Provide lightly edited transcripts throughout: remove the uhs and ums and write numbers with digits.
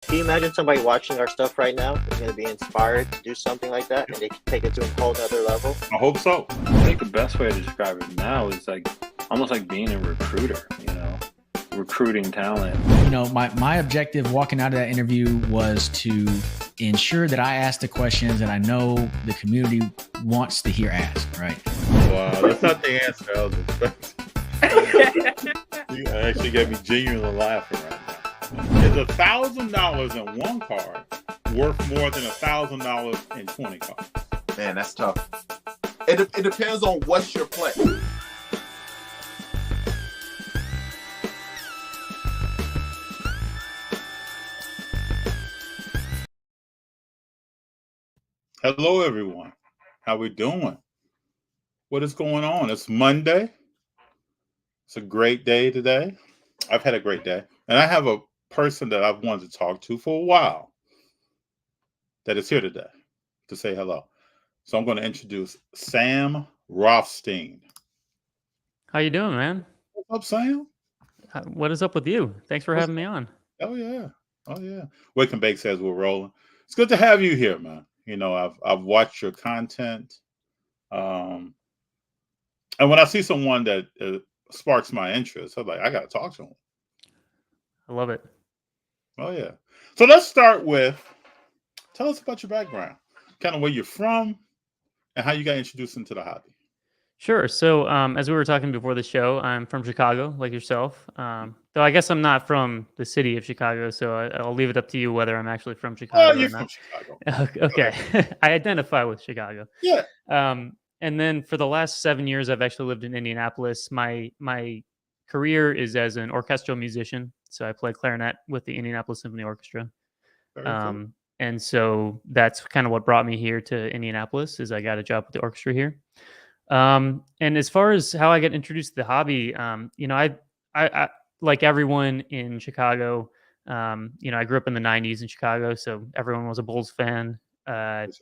Can you imagine somebody watching our stuff right now is going to be inspired to do something like that, and they can take it to a whole nother level? I hope so. I think the best way to describe it now is like almost like being a recruiter, recruiting talent. My objective walking out of that interview was to ensure that I ask the questions that I know the community wants to hear asked, right? Wow, that's not the answer I was expecting. You actually got me genuinely laughing right now. Is $1,000 in one card worth more than $1,000 in 20 cards? Man, that's tough. It depends on what's your play. Hello, everyone. How we doing? What is going on? It's Monday. It's a great day today. I've had a great day. And I have a person that I've wanted to talk to for a while that is here today to say hello. So I'm going to introduce Sam Rothstein. How you doing, man? What's up, Sam? What is up with you? Thanks for having me on. Oh, yeah. Wake and Bake says we're rolling. It's good to have you here, man. I've watched your content. And when I see someone that sparks my interest, I'm like, I got to talk to him. I love it. Oh, yeah. So let's start with, tell us about your background, kind of where you're from and how you got introduced into the hobby. Sure. So as we were talking before the show, I'm from Chicago, like yourself. Though I guess I'm not from the city of Chicago, so I'll leave it up to you whether I'm actually from Chicago or you're not. from Chicago. Okay. I identify with Chicago. Yeah. And then for the last 7 years, I've actually lived in Indianapolis. My career is as an orchestral musician. So I play clarinet with the Indianapolis Symphony Orchestra. Very cool. And so that's kind of what brought me here to Indianapolis is I got a job with the orchestra here. And as far as how I got introduced to the hobby, I like everyone in Chicago, I grew up in the 90s in Chicago, so everyone was a Bulls fan, and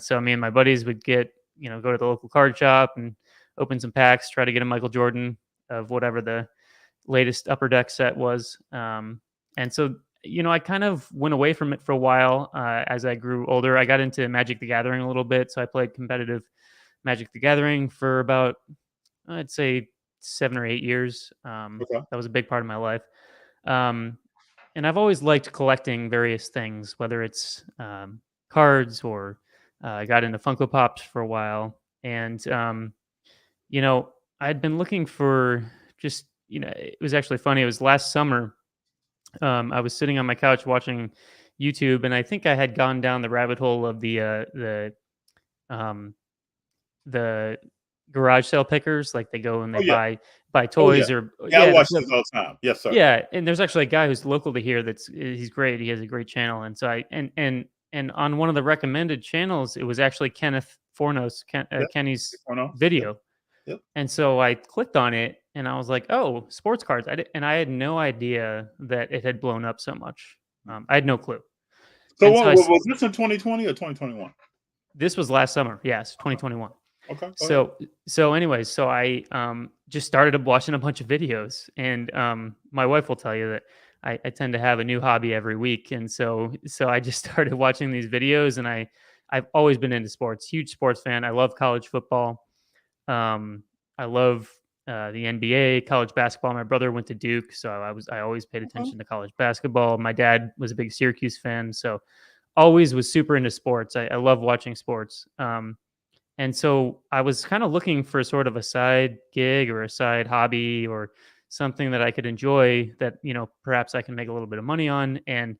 so me and my buddies would go to the local card shop and open some packs, try to get a Michael Jordan of whatever the latest Upper Deck set was. And so, I kind of went away from it for a while. As I grew older, I got into Magic the Gathering a little bit. So I played competitive Magic the Gathering for about, I'd say 7 or 8 years. That was a big part of my life. And I've always liked collecting various things, whether it's cards or I got into Funko Pops for a while. And, I'd been looking for just, it was actually funny. It was last summer. I was sitting on my couch watching YouTube, and I think I had gone down the rabbit hole of the garage sale pickers, like they go and they buy toys I watch this all the time. Yes, sir. Yeah, and there's actually a guy who's local to here he's great. He has a great channel, and so and on one of the recommended channels, it was actually Kenneth Fornos, Kenny's video. Yep. And so I clicked on it, and I was like, "Oh, sports cards!" I had no idea that it had blown up so much. I had no clue. So was this in 2020 or 2021? This was last summer. Yes, 2021. Okay. So anyways, so I just started watching a bunch of videos, and my wife will tell you that I tend to have a new hobby every week, and so I just started watching these videos, and I've always been into sports, huge sports fan. I love college football. I love the NBA, college basketball. My brother went to Duke, so I always paid attention to college basketball. My dad was a big Syracuse fan, so always was super into sports. I love watching sports. And so I was kind of looking for sort of a side gig or a side hobby or something that I could enjoy that, perhaps I can make a little bit of money on. And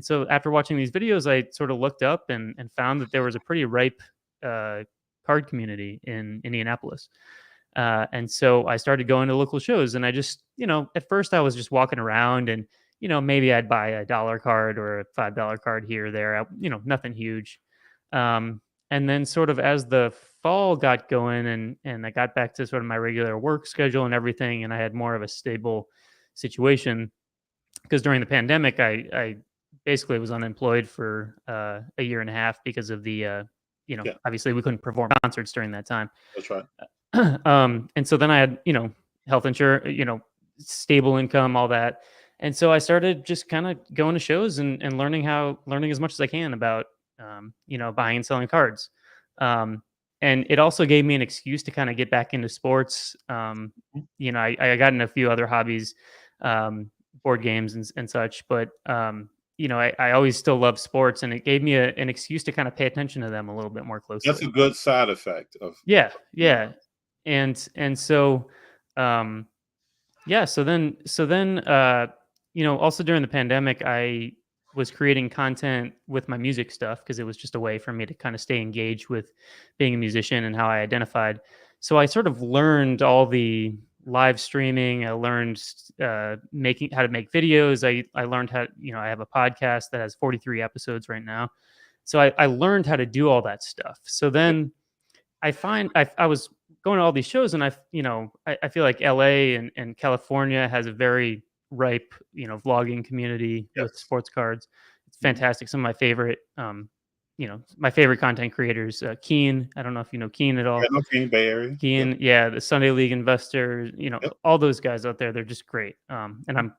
so after watching these videos, I sort of looked up and found that there was a pretty ripe card community in Indianapolis. And so I started going to local shows, and I just, at first I was just walking around and, maybe I'd buy a $1 card or a $5 card here or there, nothing huge. And then sort of as the fall got going and I got back to sort of my regular work schedule and everything, and I had more of a stable situation, because during the pandemic, I basically was unemployed for a year and a half because of the, obviously we couldn't perform concerts during that time. That's right. And so then I had, health insurance, stable income, all that. and so I started just kind of going to shows and learning as much as I can about buying and selling cards. And it also gave me an excuse to kind of get back into sports. I got in a few other hobbies, board games and such, but I always still love sports, and it gave me an excuse to kind of pay attention to them a little bit more closely. That's a good side effect of Yeah. And so also during the pandemic, I was creating content with my music stuff because it was just a way for me to kind of stay engaged with being a musician and how I identified. So I sort of learned all the live streaming. I learned making how to make videos. I learned how, I have a podcast that has 43 episodes right now. So I learned how to do all that stuff. So then I was going to all these shows, and I feel like LA and California has a very ripe, vlogging community with Yes. sports cards. It's fantastic. Some of my favorite content creators, Keen. I don't know if you know Keen at all. Yeah, no, King Bay Area. Keen, the Sunday League Investor, all those guys out there, they're just great. And I'm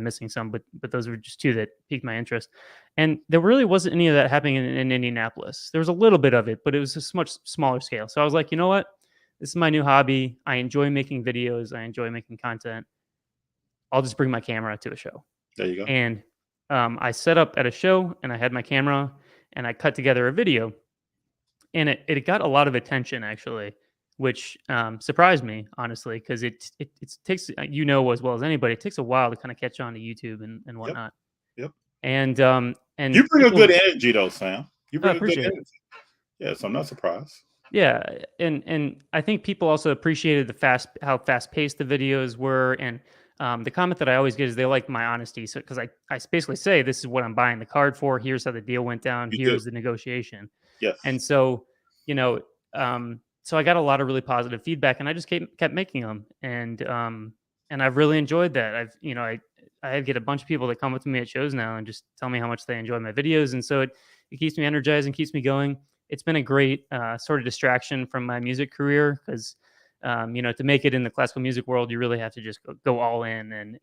missing some, but those were just two that piqued my interest. And there really wasn't any of that happening in Indianapolis. There was a little bit of it, but it was a much smaller scale. So I was like, you know what? This is my new hobby. I enjoy making videos. I enjoy making content. I'll just bring my camera to a show. There you go. And I set up at a show, and I had my camera, and I cut together a video. And it got a lot of attention, actually, which surprised me, honestly, because it takes, as well as anybody, it takes a while to kind of catch on to YouTube and whatnot. Yep. And you bring a good energy, though, Sam. You bring a good appreciate it. energy. Yeah, so I'm not surprised. Yeah, and I think people also appreciated how fast paced the videos were, and the comment that I always get is they like my honesty. So because I basically say, this is what I'm buying the card for. Here's how the deal went down. Here's the negotiation. Yes. And so, so I got a lot of really positive feedback, and I just kept making them, and I've really enjoyed that. I get a bunch of people that come up to me at shows now and just tell me how much they enjoy my videos, and so it keeps me energized and keeps me going. It's been a great sort of distraction from my music career because, to make it in the classical music world, you really have to just go all in,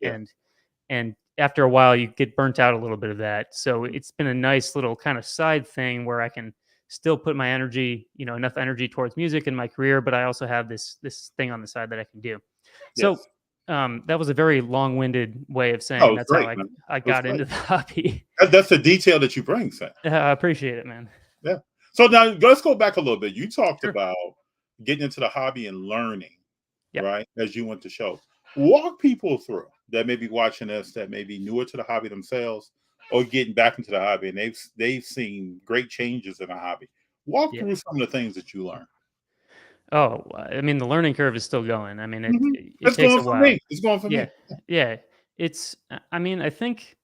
and after a while, you get burnt out a little bit of that. So it's been a nice little kind of side thing where I can still put my energy, enough energy towards music in my career, but I also have this thing on the side that I can do. So that was a very long-winded way of saying that's great, how I got into the hobby. That's the detail that you bring, Sam. I appreciate it, man. Yeah. So now let's go back a little bit. You talked about getting into the hobby and learning, right, as you went to show. Walk people through that may be watching this, that may be newer to the hobby themselves, or getting back into the hobby, and they've seen great changes in the hobby. Walk through some of the things that you learned. Oh, I mean, the learning curve is still going. I mean, it takes a while. It's going for me. Yeah. I think,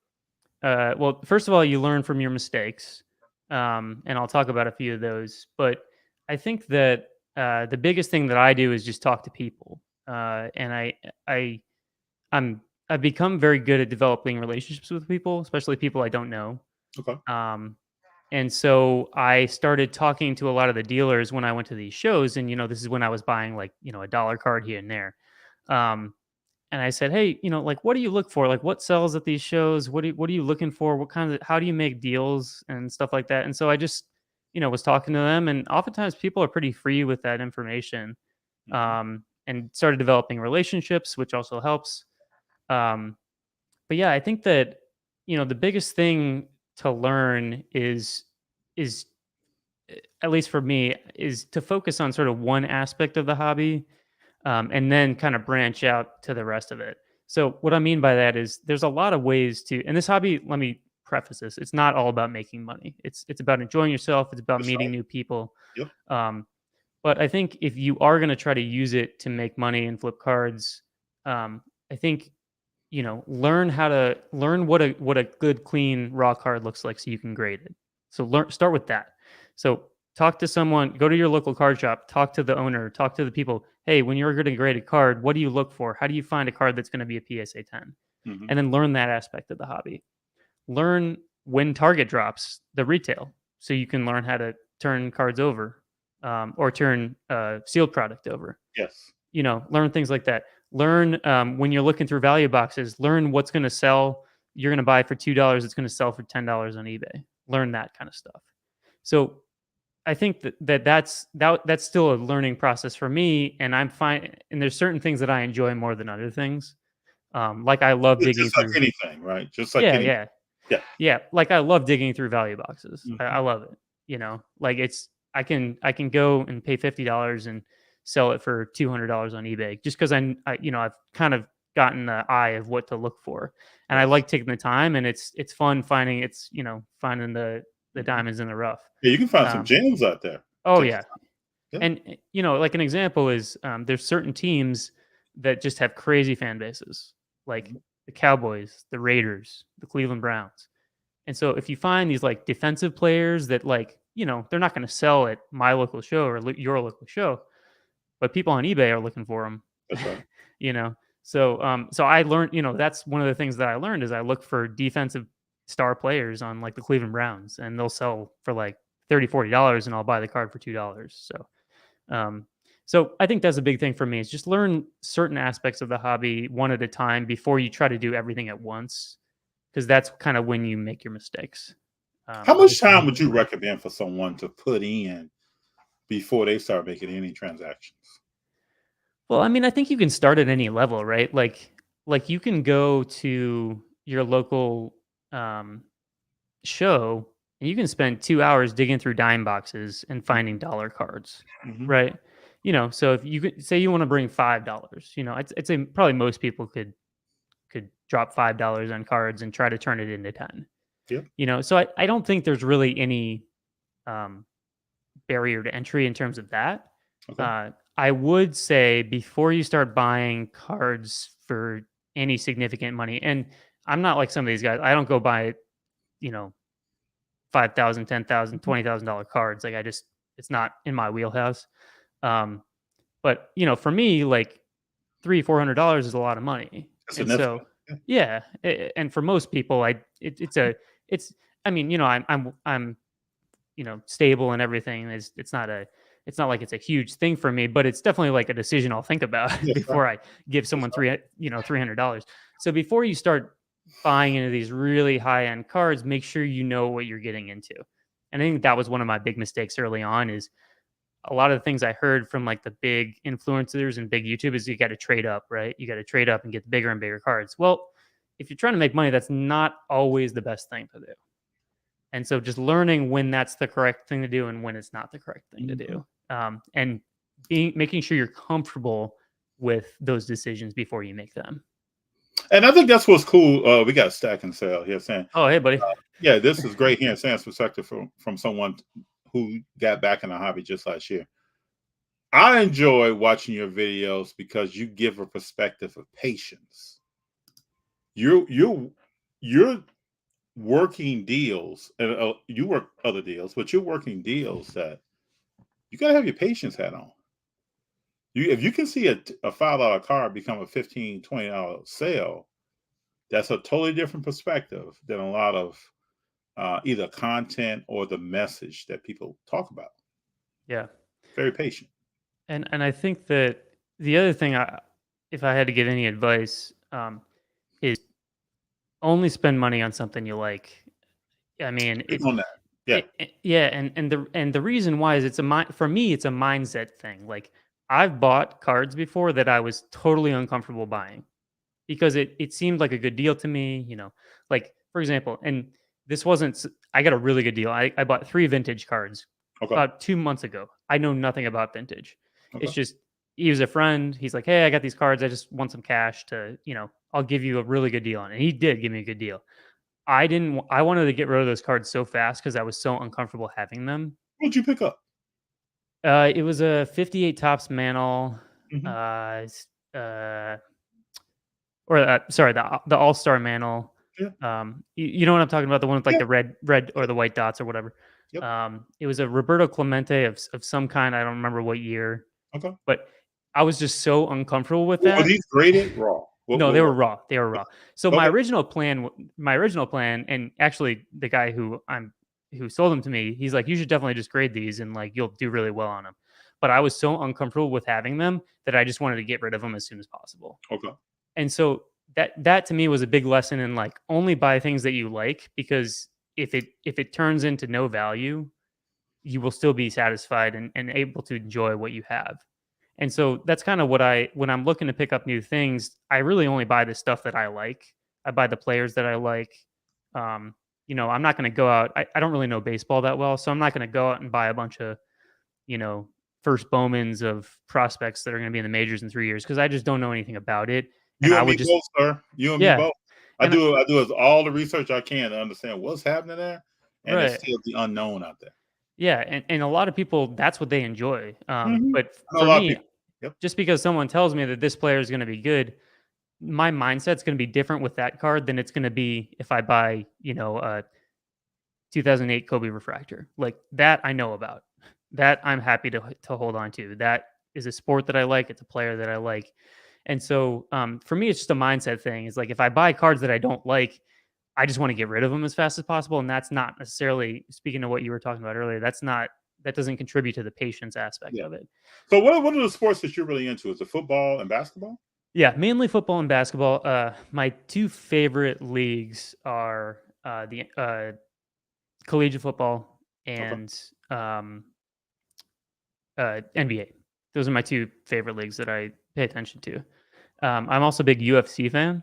well, first of all, you learn from your mistakes, and I'll talk about a few of those. But I think that the biggest thing that I do is just talk to people, and I've become very good at developing relationships with people, especially people I don't know. Okay. And so I started talking to a lot of the dealers when I went to these shows, and this is when I was buying like a dollar card here and there. And I said, hey, like, what do you look for? Like, what sells at these shows? What are you looking for? How do you make deals and stuff like that? And so I just was talking to them, and oftentimes people are pretty free with that information, and started developing relationships, which also helps. But yeah, I think that the biggest thing to learn is at least for me, is to focus on sort of one aspect of the hobby, and then kind of branch out to the rest of it. So what I mean by that is there's a lot of ways to, and this hobby, let me preface this, it's not all about making money. It's about enjoying yourself. It's about meeting new people. Yep. But I think if you are going to try to use it to make money and flip cards, I think learn what a good clean raw card looks like so you can grade it. So start with that. So talk to someone, go to your local card shop, talk to the owner, talk to the people. Hey, when you're going to grade a card, what do you look for? How do you find a card that's going to be a PSA 10? And then learn that aspect of the hobby. Learn when Target drops the retail, so you can learn how to turn cards over, or turn sealed product over. Yes. Learn things like that. learn when you're looking through value boxes, learn what's going to sell. You're going to buy for $2. It's going to sell for $10 on eBay. Learn that kind of stuff. So I think that's still a learning process for me, and I'm fine. And there's certain things that I enjoy more than other things. Like I love It's digging just like through. anything, right? Just like Yeah, anything. yeah, Yeah. Like I love digging through value boxes. I Mhm. love it. Like I can go and pay $50 and sell it for $200 on eBay just because I've kind of gotten the eye of what to look for, and I Yes. like taking the time, and it's fun finding finding the Mhm. diamonds in the rough. Yeah, you can find some Um, gems out there. oh Take yeah, your time. Yeah. and like an example is there's certain teams that just have crazy fan bases, like Mhm. the Cowboys, the Raiders, the Cleveland Browns. And so if you find these like defensive players that they're not going to sell at my local show or your local show, but people on eBay are looking for them, That's right. you know. So I learned, that's one of the things that I learned is I look for defensive star players on like the Cleveland Browns, and they'll sell for like $30-$40 and I'll buy the card for $2. Um so I think that's a big thing for me is just learn certain aspects of the hobby one at a time before you try to do everything at once, because that's kind of when you make your mistakes. How much Just time would you recommend for someone to put in before they start making any transactions? Well, I mean, I think you can start at any level, right? Like you can go to your local show and you can spend 2 hours digging through dime boxes and finding dollar cards, Mhm. right? So if you could say you want to bring $5, I'd say probably most people could drop $5 on cards and try to turn it into 10. Yep. So I don't think there's really any um, barrier to entry in terms of that. Okay. I would say before you start buying cards for any significant money, and I'm not like some of these guys. I don't go buy, you know, 5,000, 10,000, Mhm. $20,000 cards. Like it's not in my wheelhouse. Um, but for me, like $300-$400 is a lot of money, That's and significant. so Yeah. yeah, and for most people, it's. I mean, I'm stable and everything. It's not like it's a huge thing for me, but it's definitely like a decision I'll think about Yes, sir. before I give Yes, someone sir. $300. So before you start buying into these really high end cards, make sure you know what you're getting into. And I think that was one of my big mistakes early on is a lot of the things I heard from like the big influencers and big YouTube is you got to trade up, right? You got to trade up and get bigger and bigger cards. Well, if you're trying to make money, that's not always the best thing to do. And so just learning when that's the correct thing to do and when it's not the correct thing to Mhm. do. And making sure you're comfortable with those decisions before you make them. And I think that's what's cool. We got Stack and Sale here saying, Oh, hey, buddy. yeah, this is great hearing Sam's perspective from someone who got back in the hobby just last year. I enjoy watching your videos because you give a perspective of patience. You're working deals, and you work other deals, but you're working deals that you gotta have your patience hat on. If you can see a $5 card become a $15-$20 sale, that's a totally different perspective than a lot of either content or the message that people talk about. Yeah. Very patient. And I think that the other thing, if I had to give any advice, is only spend money on something you like. I mean, Speak on that. Yeah. yeah, and the reason why is for me it's a mindset thing. Like I've bought cards before that I was totally uncomfortable buying because it seemed like a good deal to me, Like for example, and this wasn't I got a really good deal. I bought 3 vintage cards Okay. about 2 months ago. I know nothing about vintage. It's Okay. just he was a friend. He's like, "Hey, I got these cards. I just want some cash to, I'll give you a really good deal on it." And he did give me a good deal. I wanted to get rid of those cards so fast because I was so uncomfortable having them. What'd you pick up? It was a 58 tops mantle, Mhm. uh, or sorry, the All Star mantle. Yeah. You know what I'm talking about? The one with like Yeah. the red or the white dots or whatever. Yep. It was a Roberto Clemente of some kind. I don't remember what year, Okay. but I was just so uncomfortable with Were that. these graded raw? No, they were raw. They were raw. So Okay. my original plan, and actually the guy who sold them to me, he's like, you should definitely just grade these and like you'll do really well on them. but I was so uncomfortable with having them that I just wanted to get rid of them as soon as possible. Okay. And so that to me was a big lesson in like only buy things that you like, because if it turns into no value, you will still be satisfied and able to enjoy what you have. And so that's kind of when I'm looking to pick up new things, I really only buy the stuff that I like. I buy the players that I like. I'm not going to go out. I don't really know baseball that well, so I'm not going to go out and buy a bunch of, first Bowmans of prospects that are going to be in the majors in 3 years, because I just don't know anything about it. And You I and me would just, both, sir. You and me yeah, both. I do all the research I can to understand what's happening there, and it's right. still the unknown out there. Yeah, and a lot of people, that's what they enjoy. But I know a for lot of me, people. Yep. just because someone tells me that this player is going to be good, my mindset's going to be different with that card than it's going to be if I buy, a 2008 Kobe refractor. Like that, I know about. That I'm happy to hold on to. That is a sport that I like. It's a player that I like. And so for me, it's just a mindset thing. It's like if I buy cards that I don't like, I just want to get rid of them as fast as possible. And that's not necessarily, speaking of what you were talking about earlier, that doesn't contribute to the patience aspect of it. So what are the sports that you're really into? Is it football and basketball? Yeah, mainly football and basketball. My two favorite leagues are the collegiate football and NBA. Those are my two favorite leagues that I pay attention to. I'm also a big UFC fan.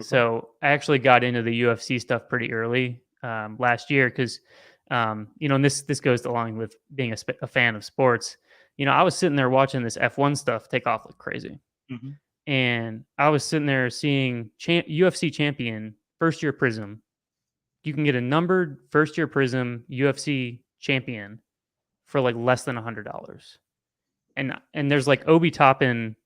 Okay. So I actually got into the UFC stuff pretty early last year because, and this goes along with being a fan of sports. I was sitting there watching this F1 stuff take off like crazy. Mm-hmm. And I was sitting there seeing UFC champion, first year Prism. You can get a numbered first year Prism UFC champion for like less than $100. And there's like Obi Toppin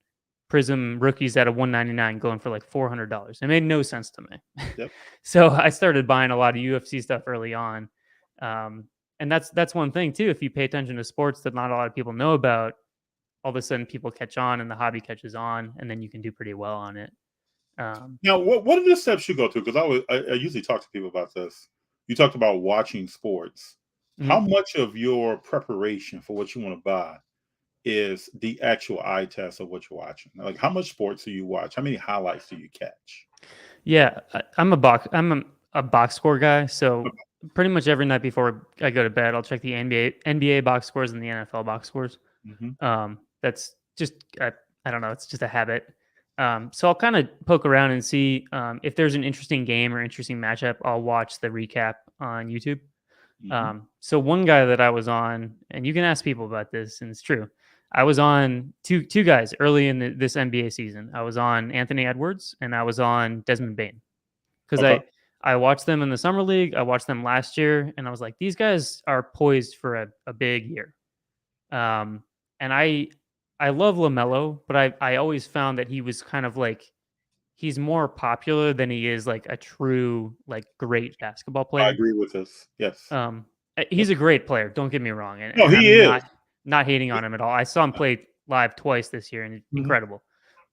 Prism rookies at a $199 going for like $400. It made no sense to me. Yep. So I started buying a lot of UFC stuff early on. And that's one thing too. If you pay attention to sports that not a lot of people know about, all of a sudden people catch on and the hobby catches on, and then you can do pretty well on it. Now, what are the steps you go through? Because I usually talk to people about this. You talked about watching sports. Mm-hmm. How much of your preparation for what you want to buy is the actual eye test of what you're watching? Like, how much sports do you watch? How many highlights do you catch? Yeah, I'm a box score guy. So pretty much every night before I go to bed, I'll check the NBA box scores and the NFL box scores. Mm-hmm. That's just I don't know. It's just a habit. So I'll kind of poke around and see if there's an interesting game or interesting matchup. I'll watch the recap on YouTube. Mm-hmm. So one guy that I was on, and you can ask people about this, and it's true. I was on two guys early in this NBA season. I was on Anthony Edwards and I was on Desmond Bain because I watched them in the summer league. I watched them last year, and I was like, these guys are poised for a big year. And I love LaMelo, but I always found that he was kind of like, he's more popular than he is like a true, like great basketball player. I agree with this. Yes. He's a great player. Don't get me wrong. And, no, he is. Not hating on him at all. I saw him play live twice this year, and it's incredible.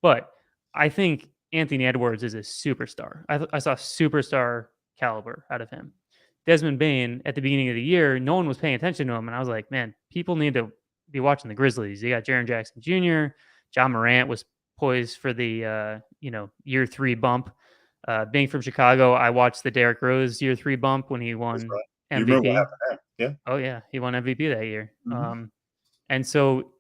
But I think Anthony Edwards is a superstar. I saw superstar caliber out of him. Desmond Bain, at the beginning of the year, no one was paying attention to him, and I was like, man, people need to be watching the Grizzlies. You got Jaren Jackson Jr., John Morant was poised for the year 3 bump. Being from Chicago, I watched the Derrick Rose year 3 bump when he won MVP. You remember what happened there? Yeah. Oh yeah, he won MVP that year. Mm-hmm. And so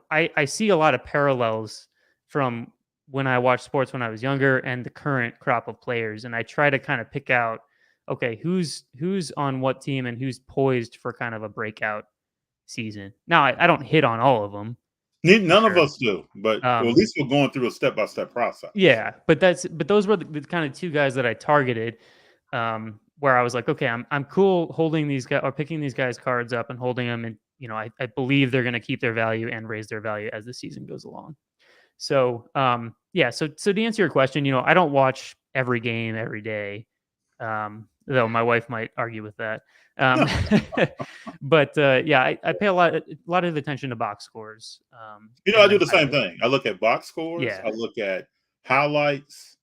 I see a lot of parallels from when I watched sports when I was younger and the current crop of players, and I try to kind of pick out, okay, who's on what team and who's poised for kind of a breakout season. Now I don't hit on all of them. None of us do, but at least we're going through a step-by-step process. Yeah, but those were the kind of two guys that I targeted, where I was like, okay, I'm cool holding these guys or picking these guys' cards up and holding them, and I believe they're going to keep their value and raise their value as the season goes along. So so to answer your question, I don't watch every game every day, though my wife might argue with that. But I pay a lot of attention to box scores. I do the same thing. I look at box scores. Yeah. I look at highlights,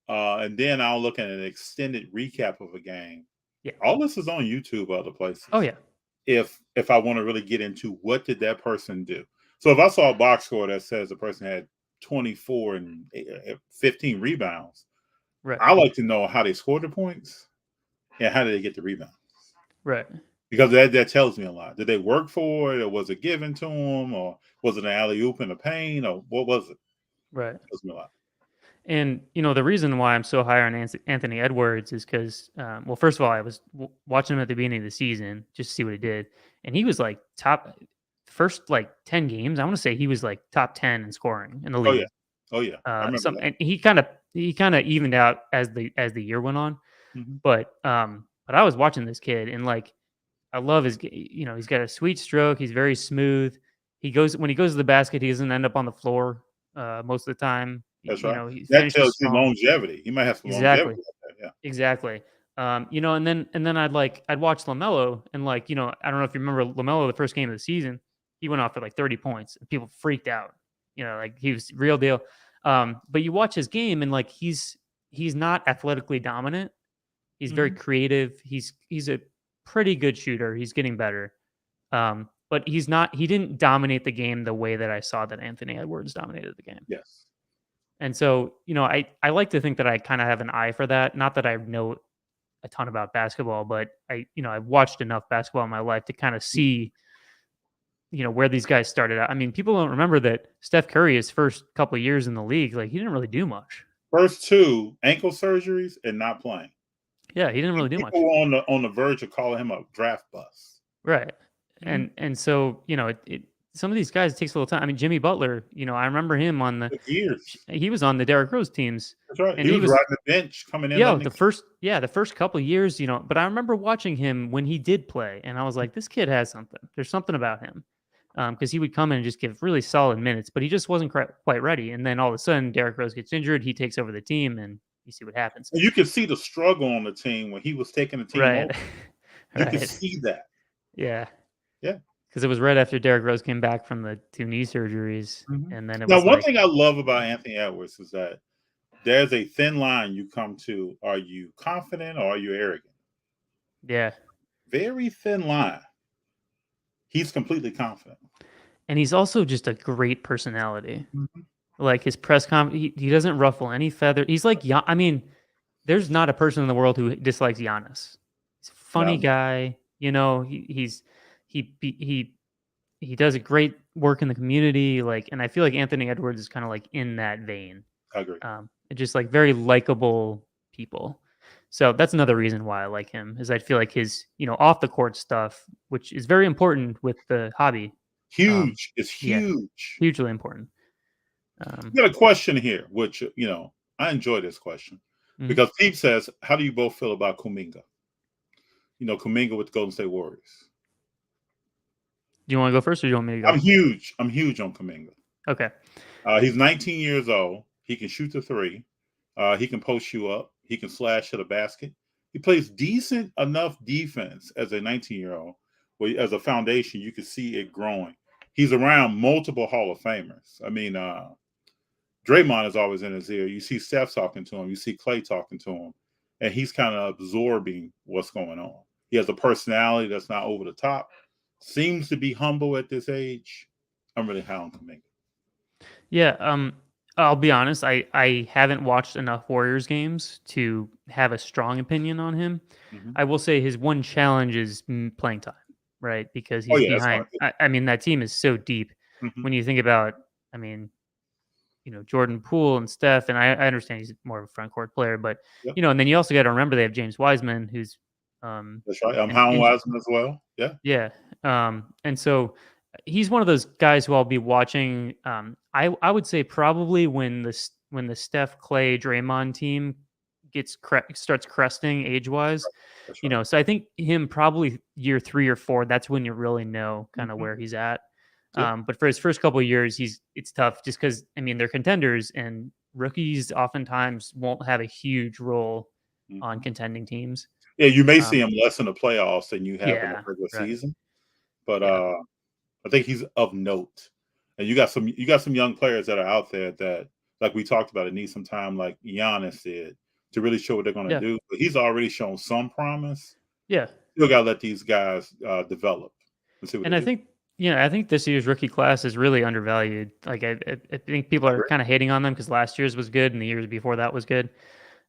and then I'll look at an extended recap of a game. Yeah. All this is on YouTube, other places. Oh yeah. if I want to really get into what did that person do. So if I saw a box score that says the person had 24 and 15 rebounds, Right. I like to know how they scored the points and how did they get the rebound. Right. Because that tells me a lot. Did they work for it, or was it given to them, or was it an alley-oop in the paint, or what was it? Right. It tells me a lot. And the reason why I'm so high on Anthony Edwards is because, well, first of all, I was watching him at the beginning of the season just to see what he did, and he was like top first like 10 games. I want to say he was like top 10 in scoring in the Oh league. yeah, oh yeah. I remember that. And he kind of evened out as the year went on. Mhm. But I was watching this kid and like I love his he's got a sweet stroke. He's very smooth. When he goes to the basket, he doesn't end up on the floor most of the time. That's right. He That finishes tells you strong. longevity. He might have some Exactly. longevity like that. Yeah. Exactly. And then I'd watch LaMelo and I don't know if you remember LaMelo the first game of the season, he went off for like 30 points and people freaked out. Like he was real deal. But you watch his game and like he's not athletically dominant. He's very creative. He's a pretty good shooter. He's getting better. But he didn't dominate the game the way that I saw that Anthony Edwards dominated the game. Yes. And so, I like to think that I kind of have an eye for that. Not that I know a ton about basketball, but I've watched enough basketball in my life to kind of see, where these guys started out. I mean, people don't remember that Steph Curry, his first couple of years in the league, like he didn't really do much. First 2 ankle surgeries and not playing. Yeah, he didn't really do much. People were on the verge of calling him a draft bust. Right. And so, some of these guys, it takes a little time. I mean, Jimmy Butler, I remember him on the years. He was on the Derrick Rose teams. That's right. And he was riding the bench coming in. Yeah, the first couple of years, but I remember watching him when he did play, and I was like, this kid has something. There's something about him. Because he would come in and just give really solid minutes, but he just wasn't quite ready. And then all of a sudden, Derrick Rose gets injured. He takes over the team, and you see what happens. And you could see the struggle on the team when he was taking the team over. You could see that. Yeah. Yeah. Because it was right after Derrick Rose came back from the 2 knee surgeries, and then it now was one thing I love about Anthony Edwards is that there's a thin line you come to. Are you confident or are you arrogant? Yeah. Very thin line. He's completely confident. And he's also just a great personality. Like his press conference, he doesn't ruffle any feather. He's like, I mean, there's not a person in the world who dislikes Giannis. He's a funny guy. He does a great work in the community. And I feel like Anthony Edwards is kind of like in that vein. I agree. Just like very likable people. So that's another reason why I like him is I feel like his, off the court stuff, which is very important with the hobby. Huge. It's huge. Yeah, hugely important. We got a question here, which, I enjoy this question because Pete says, how do you both feel about Kuminga? Kuminga with the Golden State Warriors. Do you want to go first or do you want me to go? I'm huge on Kuminga. Okay. He's 19 years old. He can shoot the 3. He can post you up. He can slash to the basket. He plays decent enough defense as a 19-year-old. Well, as a foundation, you can see it growing. He's around multiple Hall of Famers. I mean, Draymond is always in his ear. You see Steph talking to him. You see Clay talking to him. And he's kind of absorbing what's going on. He has a personality that's not over the top. Seems to be humble at this age. I'm really high on Kuminga. Yeah, I'll be honest. I haven't watched enough Warriors games to have a strong opinion on him. I will say his one challenge is playing time, right? Because he's behind. I mean, that team is so deep. When you think about, I mean, Jordan Poole and Steph, and I understand he's more of a front court player, but and then you also got to remember they have James Wiseman, who's that's right. I'm high on Wiseman as well. Yeah. Yeah. And so he's one of those guys who I'll be watching. I would say probably when the Steph, Clay, Draymond team starts cresting age wise, right. So I think him probably year 3 or 4. That's when you really know kind of where he's at. But for his first couple of years, it's tough just because I mean they're contenders and rookies oftentimes won't have a huge role on contending teams. Yeah, you may see him less in the playoffs than you have in the regular season, but I think he's of note. And you got some young players that are out there that, like we talked about, it need some time, like Giannis did, to really show what they're going to do. But he's already shown some promise. Yeah, still got to let these guys develop and see what And they I do. think, I think this year's rookie class is really undervalued. Like I think people are kind of hating on them because last year's was good and the years before that was good,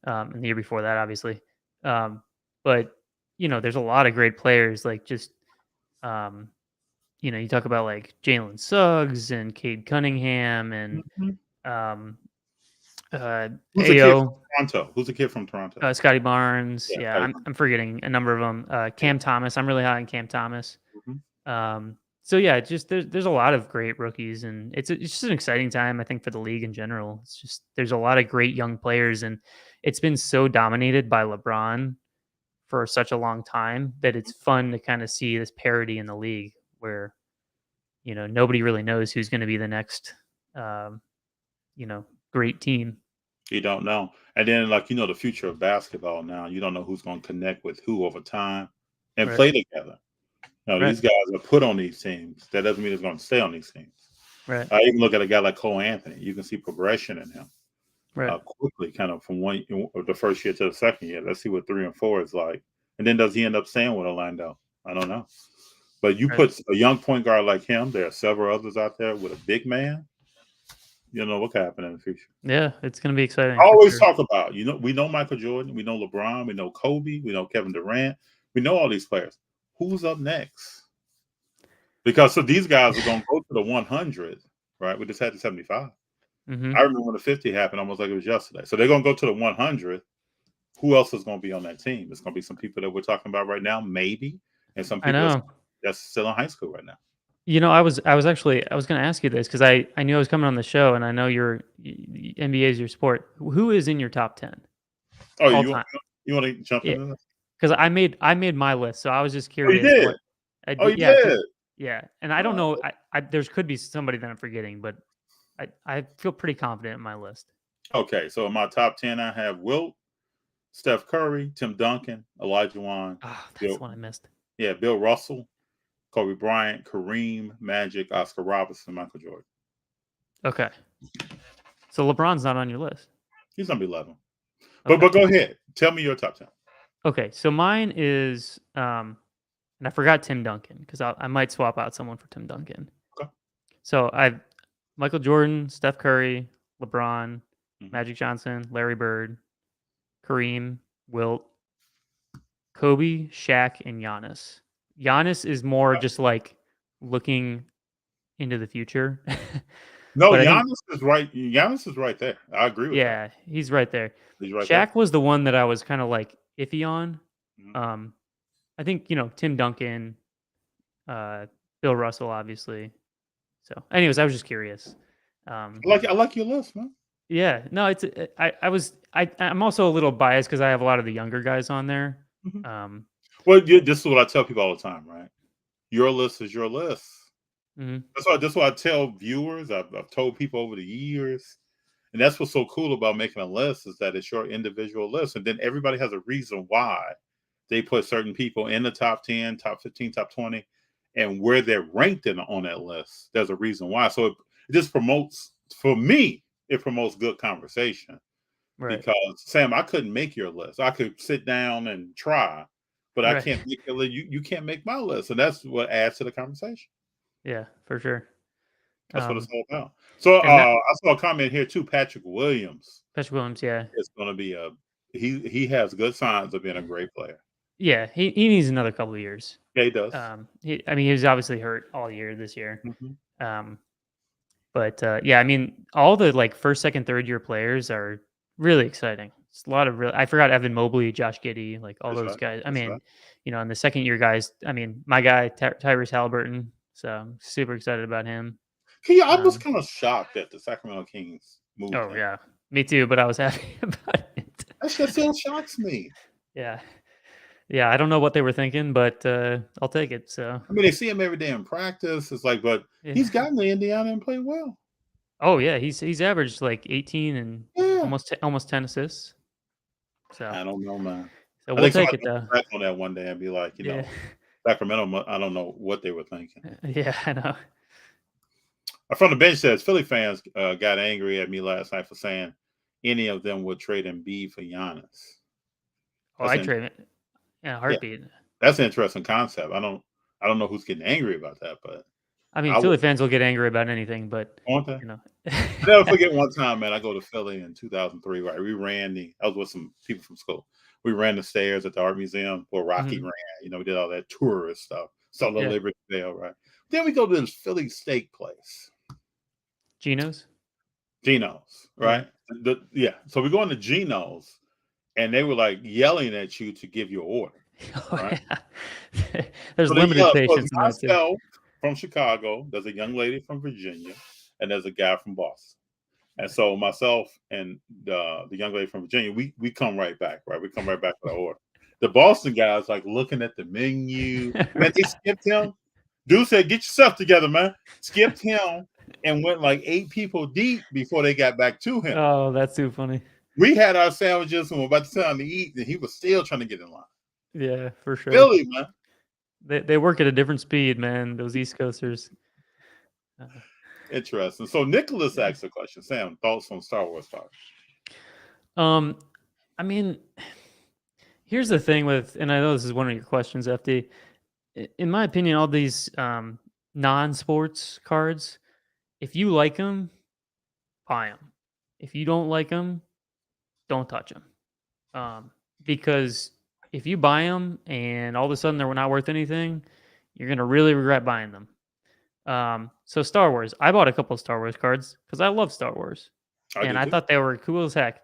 and the year before that, obviously. But there's a lot of great players. Like just, um, you talk about like Jalen Suggs and Cade Cunningham and Mhm. um, Who's the kid from Ao, Toronto? Who's the kid from Toronto? Scotty Barnes. Yeah, Yeah, Scotty I'm forgetting a number of them. Cam Thomas. I'm really high on Cam Thomas. Mhm. So yeah, just there's a lot of great rookies, and it's just an exciting time, I think, for the league in general. It's just there's a lot of great young players, and it's been so dominated by LeBron for such a long time that it's fun to kind of see this parity in the league where nobody really knows who's going to be the next um, great team. You don't know. And then, like, the future of basketball now, you don't know who's going to connect with who over time and Right. play together. Right. These guys are put on these teams. That doesn't mean they're going to stay on these teams. Right. I even look at a guy like Cole Anthony. You can see progression in him Right. quickly, kind of from the first year to the second year. Let's see what 3 and 4 is like. And then does he end up staying with Orlando? I don't know. But you Right. put a young point guard like him, there are several others out there with a big man. You don't know what can happen in the future. Yeah, it's going to be exciting. I for always sure. talk about, we know Michael Jordan, we know LeBron, we know Kobe, we know Kevin Durant, we know all these players. Who's up next? Because so these guys are going to go to the 100, right? We just had the 75. Mhm. I remember when the 50 happened, almost like it was yesterday. So they're going to go to the 100. Who else is going to be on that team? It's going to be some people that we're talking about right now, maybe, and some I people know. that's still in high school right now. I was going to ask you this because I knew I was coming on the show, and I know NBA is your sport. Who is in your top 10 Oh, all you time? want to jump Yeah, into this? because I made my list, so I was just Oh, you curious. did. Oh, you Yeah, did. yeah, and I don't Oh. know. There could be somebody that I'm forgetting, but I feel pretty confident in my list. Okay, so in my top 10, I have Wilt, Steph Curry, Tim Duncan, Elijah Wan, Oh, that's Bill, the one I missed. Bill Russell, Kobe Bryant, Kareem, Magic, Oscar Robertson, Michael Jordan. Okay, so LeBron's not on your list. He's gonna be 11. Okay. But go ahead. Tell me your top 10. Okay, so mine is and I forgot Tim Duncan because I might swap out someone for Tim Duncan. Okay. So I've Michael Jordan, Steph Curry, LeBron, Mhm. Magic Johnson, Larry Bird, Kareem, Wilt, Kobe, Shaq, and Giannis. Giannis is more just like looking into the future. No, But I Giannis think, is right. Giannis is right there. I agree with that. yeah, he's right there. He's right Shaq was the one that I was kind of like iffy on. there. Mhm. I think Tim Duncan, Bill Russell, obviously. So, anyways, I was just curious. I like your list, man. Yeah, no, it's I'm also a little biased because I have a lot of the younger guys on there. Mhm. Well, this is what I tell people all the time, right? Your list is your list. Mhm. That's what I tell viewers. I've told people over the years, and that's what's so cool about making a list is that it's your individual list, and then everybody has a reason why they put certain people in the top 10, top 15, top 20, and where they're ranked on that list. There's a reason why. So it just promotes, for me, it promotes good conversation. Right. Because Sam, I couldn't make your list. I could sit down and try, but I Right. can't make your list. You can't make my list, and that's what adds to the conversation. Yeah, for sure. That's what it's all about. So And that I saw a comment here too. Patrick Williams Patrick Williams, yeah, is going to be he has good signs of being a great player. yeah, he needs another couple of years. Yeah, he does. He was obviously hurt all year this year. Mhm. But yeah, I mean, all the like first, second, third year players are really exciting. It's a lot of real. I forgot Evan Mobley, Josh Giddey, like all That's those right. guys. I That's mean, right. and the second year guys. I mean, my guy Tyrese Halliburton. So I'm super excited about him. I was kind of shocked that the Sacramento Kings moved Oh him. yeah, me too. But I was happy about it. That shit still shocks me. Yeah, yeah. I don't know what they were thinking, but I'll take it. So I mean, they see him every day in practice. It's like, but yeah. he's gotten to Indiana and played well. Oh yeah, he's averaged like 18 and Yeah. almost 10 assists. So I don't know, man. so I we'll think take somebody it though. will back on that one day and be like, Yeah, Sacramento. I don't know what they were thinking. yeah, I know. From the bench says Philly fans got angry at me last night for saying any of them would trade Embiid for Giannis. Oh, I trade it in a heartbeat. That's an interesting concept. I don't know who's getting angry about that, but I mean, I Philly would. fans will get angry about anything, but Won't they? you know. I never forget one time, man. I go to Philly in 2003. Right, we ran I was with some people from school. We ran the stairs at the art museum where Rocky Mhm. ran. You know, we did all that tourist stuff. Saw the Yeah. Liberty Bell, right? Then we go to this Philly steak place, Gino's. Geno's, right? So we go into Geno's, and they were like yelling at you to give your order. Oh, Right? yeah. There's So they limited yell. So patience it's in that too. myself from Chicago. There's a young lady from Virginia, and there's a guy from Boston. And so myself and the young lady from Virginia, we come right back, right? We come right back with our order. The Boston guys like looking at the menu. Man, they skipped him. Dude said, "Get yourself together, man." Skipped him and went like 8 people deep before they got back to him. Oh, that's too funny. We had our sandwiches and we're about to time to eat, and he was still trying to get in line. Yeah, for sure. Philly, man. They work at a different speed, man. Those East Coasters. Interesting. So Nicholas asked a question. Sam, thoughts on Star Wars talk? I mean, here's the thing with, and I know this is one of your questions, FD. In my opinion, all these non-sports cards, if you like them, buy them. If you don't like them, don't touch them. Because if you buy them and all of a sudden they're not worth anything, you're gonna really regret buying them. So Star Wars, I bought a couple of Star Wars cards because I love Star Wars, and I thought they were cool as heck.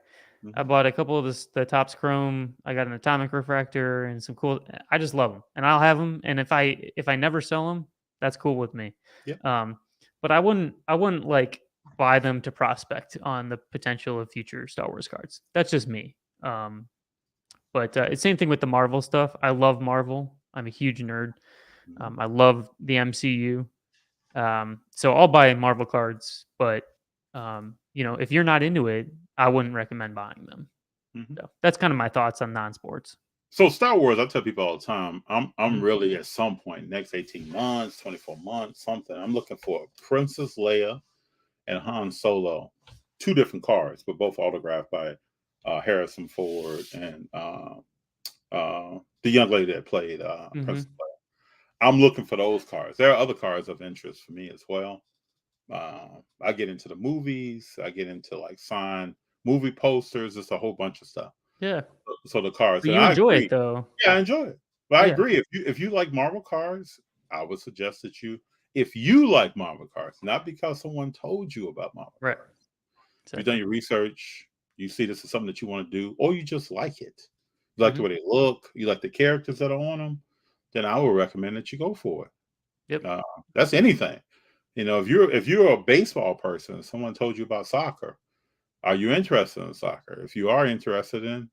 I bought a couple of the Topps Chrome. I got an Atomic Refractor and some cool. I just love them, and I'll have them. And if I never sell them, that's cool with me. Yep. But I wouldn't like buy them to prospect on the potential of future Star Wars cards. That's just me. But it's same thing with the Marvel stuff. I love Marvel. I'm a huge nerd. I love the MCU. So I'll buy Marvel cards, but if you're not into it, I wouldn't recommend buying them. So that's kind of my thoughts on non-sports. So Star Wars, I tell people all the time, I'm really at some point, next 18 months, 24 months, something, I'm looking for Princess Leia and Han Solo, 2 different cards, but both autographed by Harrison Ford and the young lady that played Princess Leia. I'm looking for those cards. There are other cards of interest for me as well. I get into the movies. I get into like signed movie posters. It's a whole bunch of stuff. Yeah. So the cards. But you enjoy it though. Yeah, I enjoy it. But I agree. If you like Marvel cards, I would suggest that if you like Marvel cards, not because someone told you about Marvel right. cards. Exactly. You've done your research, you see this is something that you want to do, or you just like it. You like the way they look, you like the characters that are on them, then I would recommend that you go for it. Yep. That's anything. If you're a baseball person, someone told you about soccer, are you interested in soccer? If you are interested in,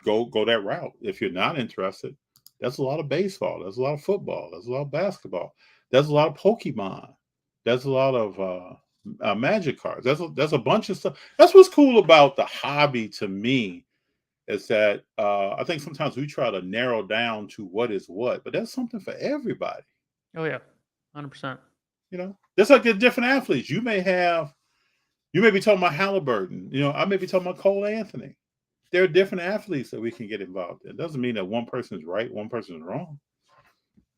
go that route. If you're not interested, there's a lot of baseball, there's a lot of football, there's a lot of basketball, there's a lot of Pokemon, there's a lot of magic cards. There's a bunch of stuff. That's what's cool about the hobby to me, is that I think sometimes we try to narrow down to what is what, but there's something for everybody. Oh yeah, 100%. Just like the different athletes. You may be talking about Halliburton. I may be talking about Cole Anthony. There are different athletes that we can get involved in. It doesn't mean that one person is right, one person is wrong.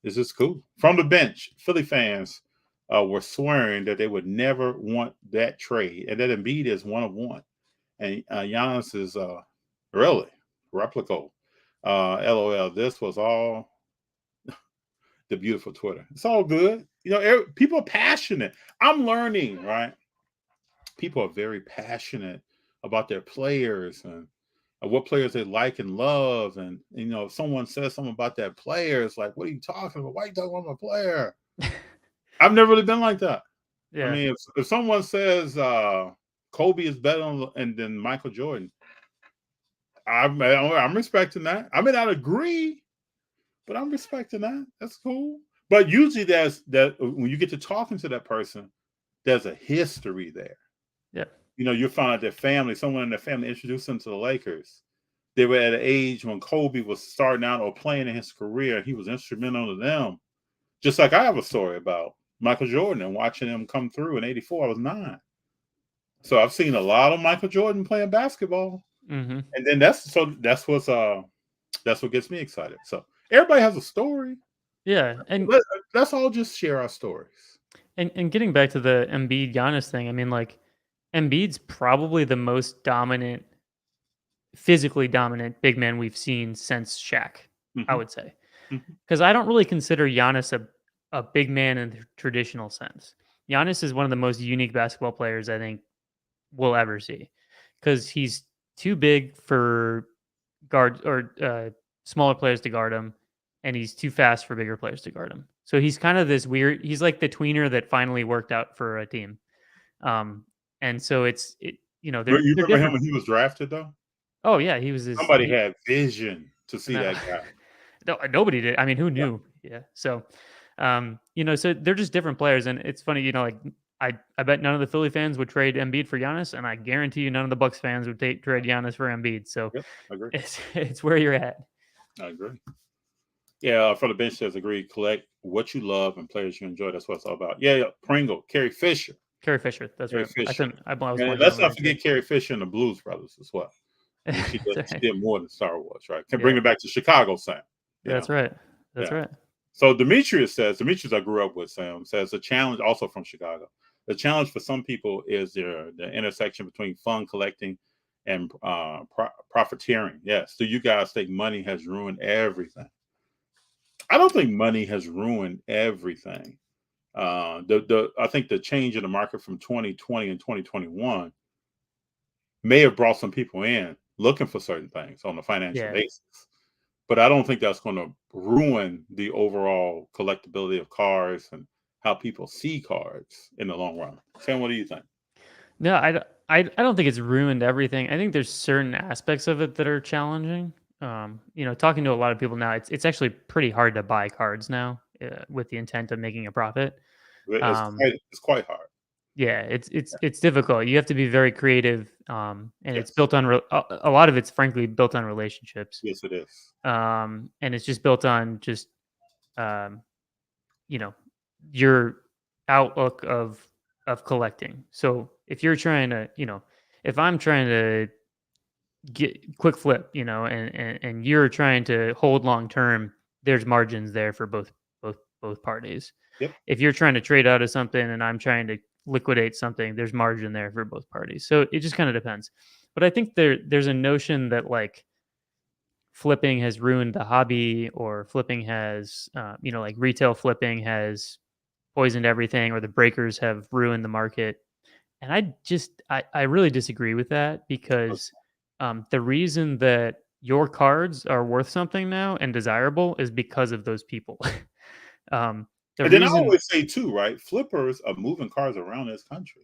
It's just cool. From the bench, Philly fans were swearing that they would never want that trade, and that Embiid is 1 of 1, and Giannis is really replica. LOL. This was all the beautiful Twitter. It's all good. People are passionate. I'm learning, right? People are very passionate about their players and what players they like and love. And, if someone says something about that player, it's like, what are you talking about? Why are you talking about my player? I've never really been like that. Yeah. I mean, if someone says Kobe is better than Michael Jordan, I'm respecting that. I may not agree, but I'm respecting that. That's cool. But usually there's that when you get to talking to that person, there's a history there. Yeah. You'll find out their family, someone in their family introduced them to the Lakers. They were at an age when Kobe was starting out or playing in his career. He was instrumental to them. Just like I have a story about Michael Jordan and watching him come through in '84. I was 9. So I've seen a lot of Michael Jordan playing basketball. And then that's what gets me excited. So Everybody has a story. Yeah, and Let's all just share our stories. and getting back to the Embiid Giannis thing, I mean, like Embiid's probably the most dominant, physically dominant big man we've seen since Shaq. I Mhm, would say, mhm. because I don't really consider Giannis a big man in the traditional sense. Giannis is one of the most unique basketball players I think we'll ever see, because he's too big for guard or smaller players to guard him, and he's too fast for bigger players to guard him. So he's kind of this weird. He's like the tweener that finally worked out for a team. Um, and so But you they're remember him different. when he was drafted, though? Oh yeah, he was this. Somebody had vision to see No, that guy. no, nobody did. I mean, who Yeah. knew? Yeah. So, so they're just different players, and it's funny. Like I bet none of the Philly fans would trade Embiid for Giannis, and I guarantee you none of the Bucks fans would trade Giannis for Embiid. So Yep, I agree. it's where you're at. I agree. Yeah, for the bench says agree. Collect what you love and players you enjoy. That's what it's all about. Yeah. Pringle, Carrie Fisher. Kerry Fisher. That's Carrie right. Fisher. I was And blanking let's on not that forget Carrie Fisher and the Blues Brothers as well. I mean, she That's right. did more than Star Wars, right? Can bring Yeah. it back to Chicago, Sam. That's right. That's Yeah. right. So Demetrius I grew up with, Sam, says the challenge, also from Chicago, the challenge for some people is the intersection between fun collecting and profiteering. Yes. Do you guys think money has ruined everything? I don't think money has ruined everything. I think the change in the market from 2020 and 2021 may have brought some people in looking for certain things on a financial Yeah. basis. But I don't think that's going to ruin the overall collectability of cards and how people see cards in the long run. Sam, what do you think? No, I don't think it's ruined everything. I think there's certain aspects of it that are challenging. Talking to a lot of people now, it's actually pretty hard to buy cards now with the intent of making a profit. It's quite hard. Yeah, it's difficult. You have to be very creative, and it's Yes. built on a lot of it's frankly built on relationships. Yes, it is. And it's just built on just um, your outlook of collecting. So if you're trying to, if I'm trying to get quick flip, and you're trying to hold long term, there's margins there for both parties. Yep. If you're trying to trade out of something and I'm trying to liquidate something, there's margin there for both parties. So it just kind of depends. But I think there's a notion that like flipping has ruined the hobby, or flipping has, like retail flipping has poisoned everything, or the breakers have ruined the market. And I really disagree with that, because the reason that your cards are worth something now and desirable is because of those people. The And then I reason, always say too, right? Flippers are moving cars around this country.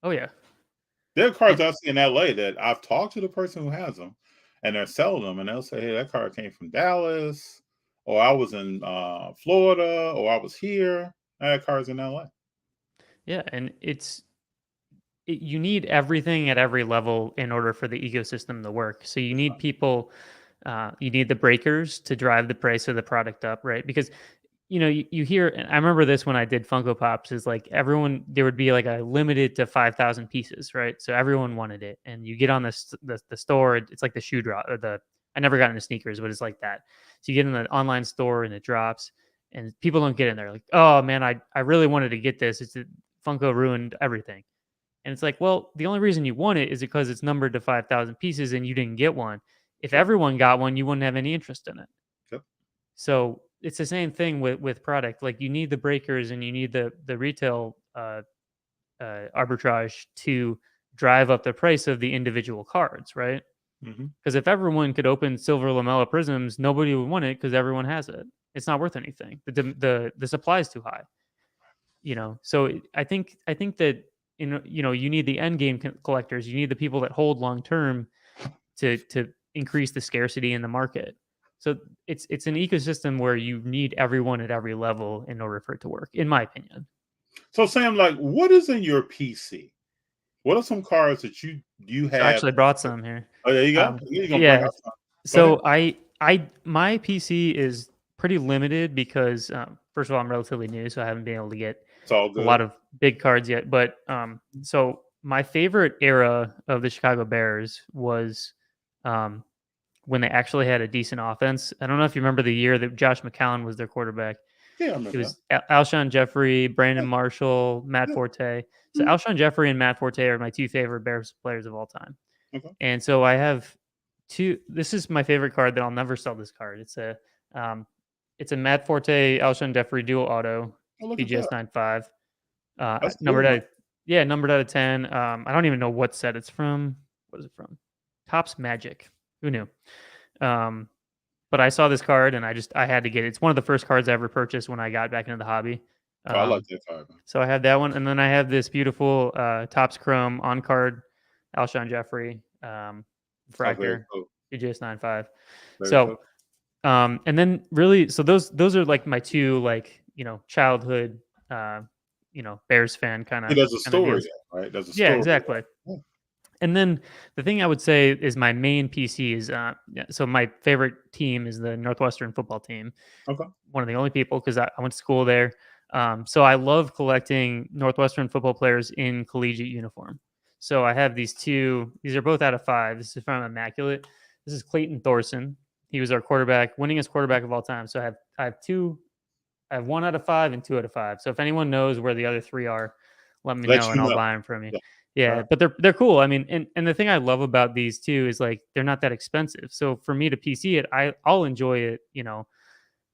oh yeah, There are cars I see in LA that I've talked to the person who has them, and they're selling them, and they'll say, "Hey, that car came from Dallas, or I was in Florida, or I was here. I had cars in LA." yeah, and you need everything at every level in order for the ecosystem to work. So you need people, you need the breakers to drive the price of the product up, right? Because you hear, and I remember this when I did Funko Pops, is like there would be like a limited to 5,000 pieces, right? So everyone wanted it, and you get on the store, it's like the shoe drop, or I never got into sneakers, but it's like that. So you get in the online store and it drops, and people don't get in there, like, oh man, I really wanted to get this. Funko ruined everything. And it's like, well, the only reason you want it is because it's numbered to 5,000 pieces and you didn't get one. If everyone got one, you wouldn't have any interest in it. Yep. So it's the same thing with product. Like you need the breakers and you need the retail arbitrage to drive up the price of the individual cards, right? Mm-hmm. Because if everyone could open silver lamella prisms, nobody would want it because everyone has it. It's not worth anything. The supply is too high. So I think that you need the end game collectors. You need the people that hold long term to increase the scarcity in the market. So it's an ecosystem where you need everyone at every level in order for it to work, in my opinion. So Sam, like, what is in your PC? What are some cards that you have? I actually brought some here. Oh, there you go. You're gonna Yeah. bring out some. So my PC is pretty limited because first of all, I'm relatively new, so I haven't been able to get It's all a good. lot of big cards yet. But so my favorite era of the Chicago Bears was when they actually had a decent offense. I don't know if you remember the year that Josh McCown was their quarterback. Yeah, I It remember was Alshon Jeffrey, Brandon Marshall, Matt Yeah. Forte. So Mhm. Alshon Jeffrey and Matt Forte are my two favorite Bears players of all time. Okay. And so I have two. This is my favorite card that I'll never sell. This card. It's a Matt Forte Alshon Jeffrey dual auto Oh, look at BGS that. 95. That's Numbered cool, out. Numbered out of 10. I don't even know what set it's from. What is it from? Topps Magic. Who knew? But I saw this card and I had to get it. It's one of the first cards I ever purchased when I got back into the hobby. Oh, I like that card. So I have that one, and then I have this beautiful Topps Chrome on card Alshon Jeffrey Very Fractor cool. BGS 95. Very So cool. and then really, so those are like my two childhood Bears fan kind of There's a story, deals. there, right? There's a Yeah, story. exactly. Yeah. And then the thing I would say is my main PC is so my favorite team is the Northwestern football team. Okay. One of the only people because I went to school there. So I love collecting Northwestern football players in collegiate uniform. So I have these two. These are both out of 5. This is from Immaculate. This is Clayton Thorson. He was our quarterback, winningest quarterback of all time. So I have two. I have 1 out of 5 and 2 out of 5. So if anyone knows where the other 3 are, let me know and I'll buy them from you. Yeah. Yeah, but they're cool. I mean, and the thing I love about these too is like they're not that expensive. So for me to PC it, I'll enjoy it, and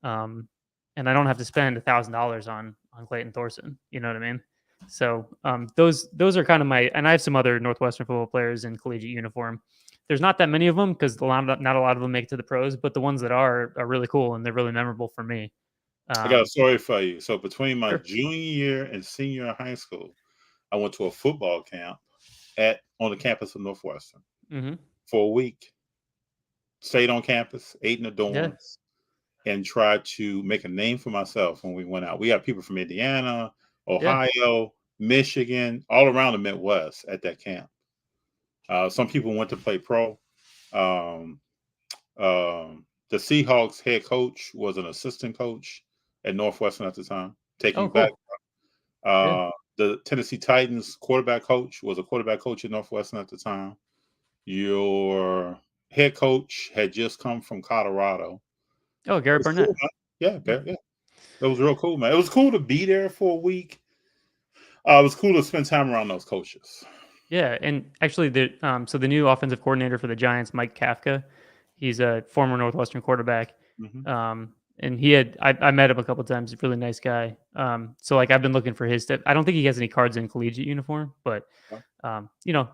I don't have to spend $1,000 on Clayton Thorson. You know what I mean? So those are kind of my, and I have some other Northwestern football players in collegiate uniform. There's not that many of them because not a lot of them make it to the pros, but the ones that are really cool and they're really memorable for me. I got a story for you. So between my Sure. junior year and senior year of high school, I went to a football camp on the campus of Northwestern for a week. Stayed on campus, ate in the dorms, and tried to make a name for myself when we went out. We had people from Indiana, Ohio, Michigan, all around the Midwest at that camp. Some people went to play pro. The Seahawks head coach was an assistant coach at Northwestern at the time. Taking back, the Tennessee Titans quarterback coach was a quarterback coach at Northwestern at the time. Your head coach had just come from Colorado. Oh, Garrett Barnett. Cool, yeah. It was real cool, man. It was cool to be there for a week. It was cool to spend time around those coaches. Yeah, and actually, so the new offensive coordinator for the Giants, Mike Kafka, he's a former Northwestern quarterback. And I met him a couple of times. He's a really nice guy. So like I've been looking for his stuff. I don't think he has any cards in collegiate uniform, but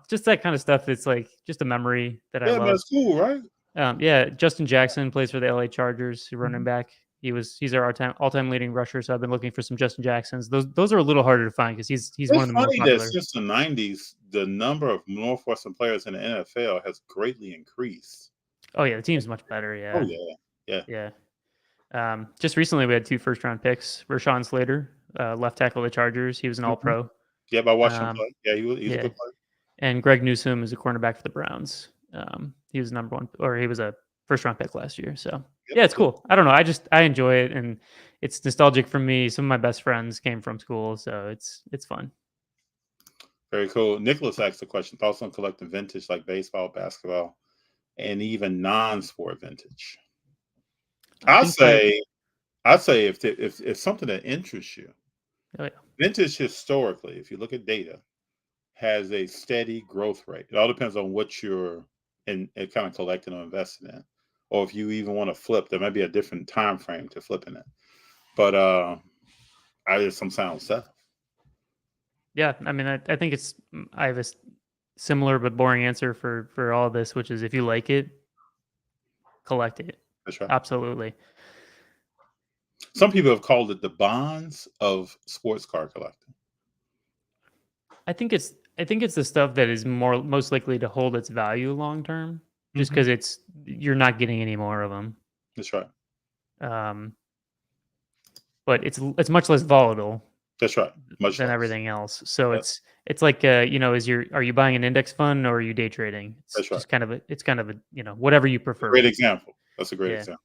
just that kind of stuff. It's like just a memory that I love. Yeah, that's cool, right? Justin Jackson plays for the LA Chargers, running back. He's our all-time leading rusher. So I've been looking for some Justin Jacksons. Those are a little harder to find because he's one of the more popular. That since the 90s, the number of Northwestern players in the NFL has greatly increased. Oh yeah, the team's much better. Yeah. Oh yeah. Just recently we had 2 first-round picks. Rashawn Slater, left tackle of the Chargers. He was an All-Pro. Yeah, I watched him play. Yeah, he's a good player. And Greg Newsome is a cornerback for the Browns. He was number 1, or he was a first-round pick last year. So yeah, it's cool. I don't know. I enjoy it, and it's nostalgic for me. Some of my best friends came from school, so it's fun. Very cool. Nicholas asked the question: thoughts on collecting vintage like baseball, basketball, and even non-sport vintage? I'd say if something that interests you, vintage historically, if you look at data, has a steady growth rate. It all depends on what you're in kind of collecting or investing in, or if you even want to flip. There might be a different time frame to flipping it, but I did some sound stuff. Yeah, I mean, I think I have a similar but boring answer for all of this, which is if you like it, collect it. That's right. Absolutely. Some people have called it the bonds of sports car collecting. I think it's the stuff that is most likely to hold its value long term, just because you're not getting any more of them. That's right. But it's much less volatile. That's right. Much than less. Everything else. So it's like are you buying an index fund or are you day trading? It's just kind of a whatever you prefer. Great example. That's a great example.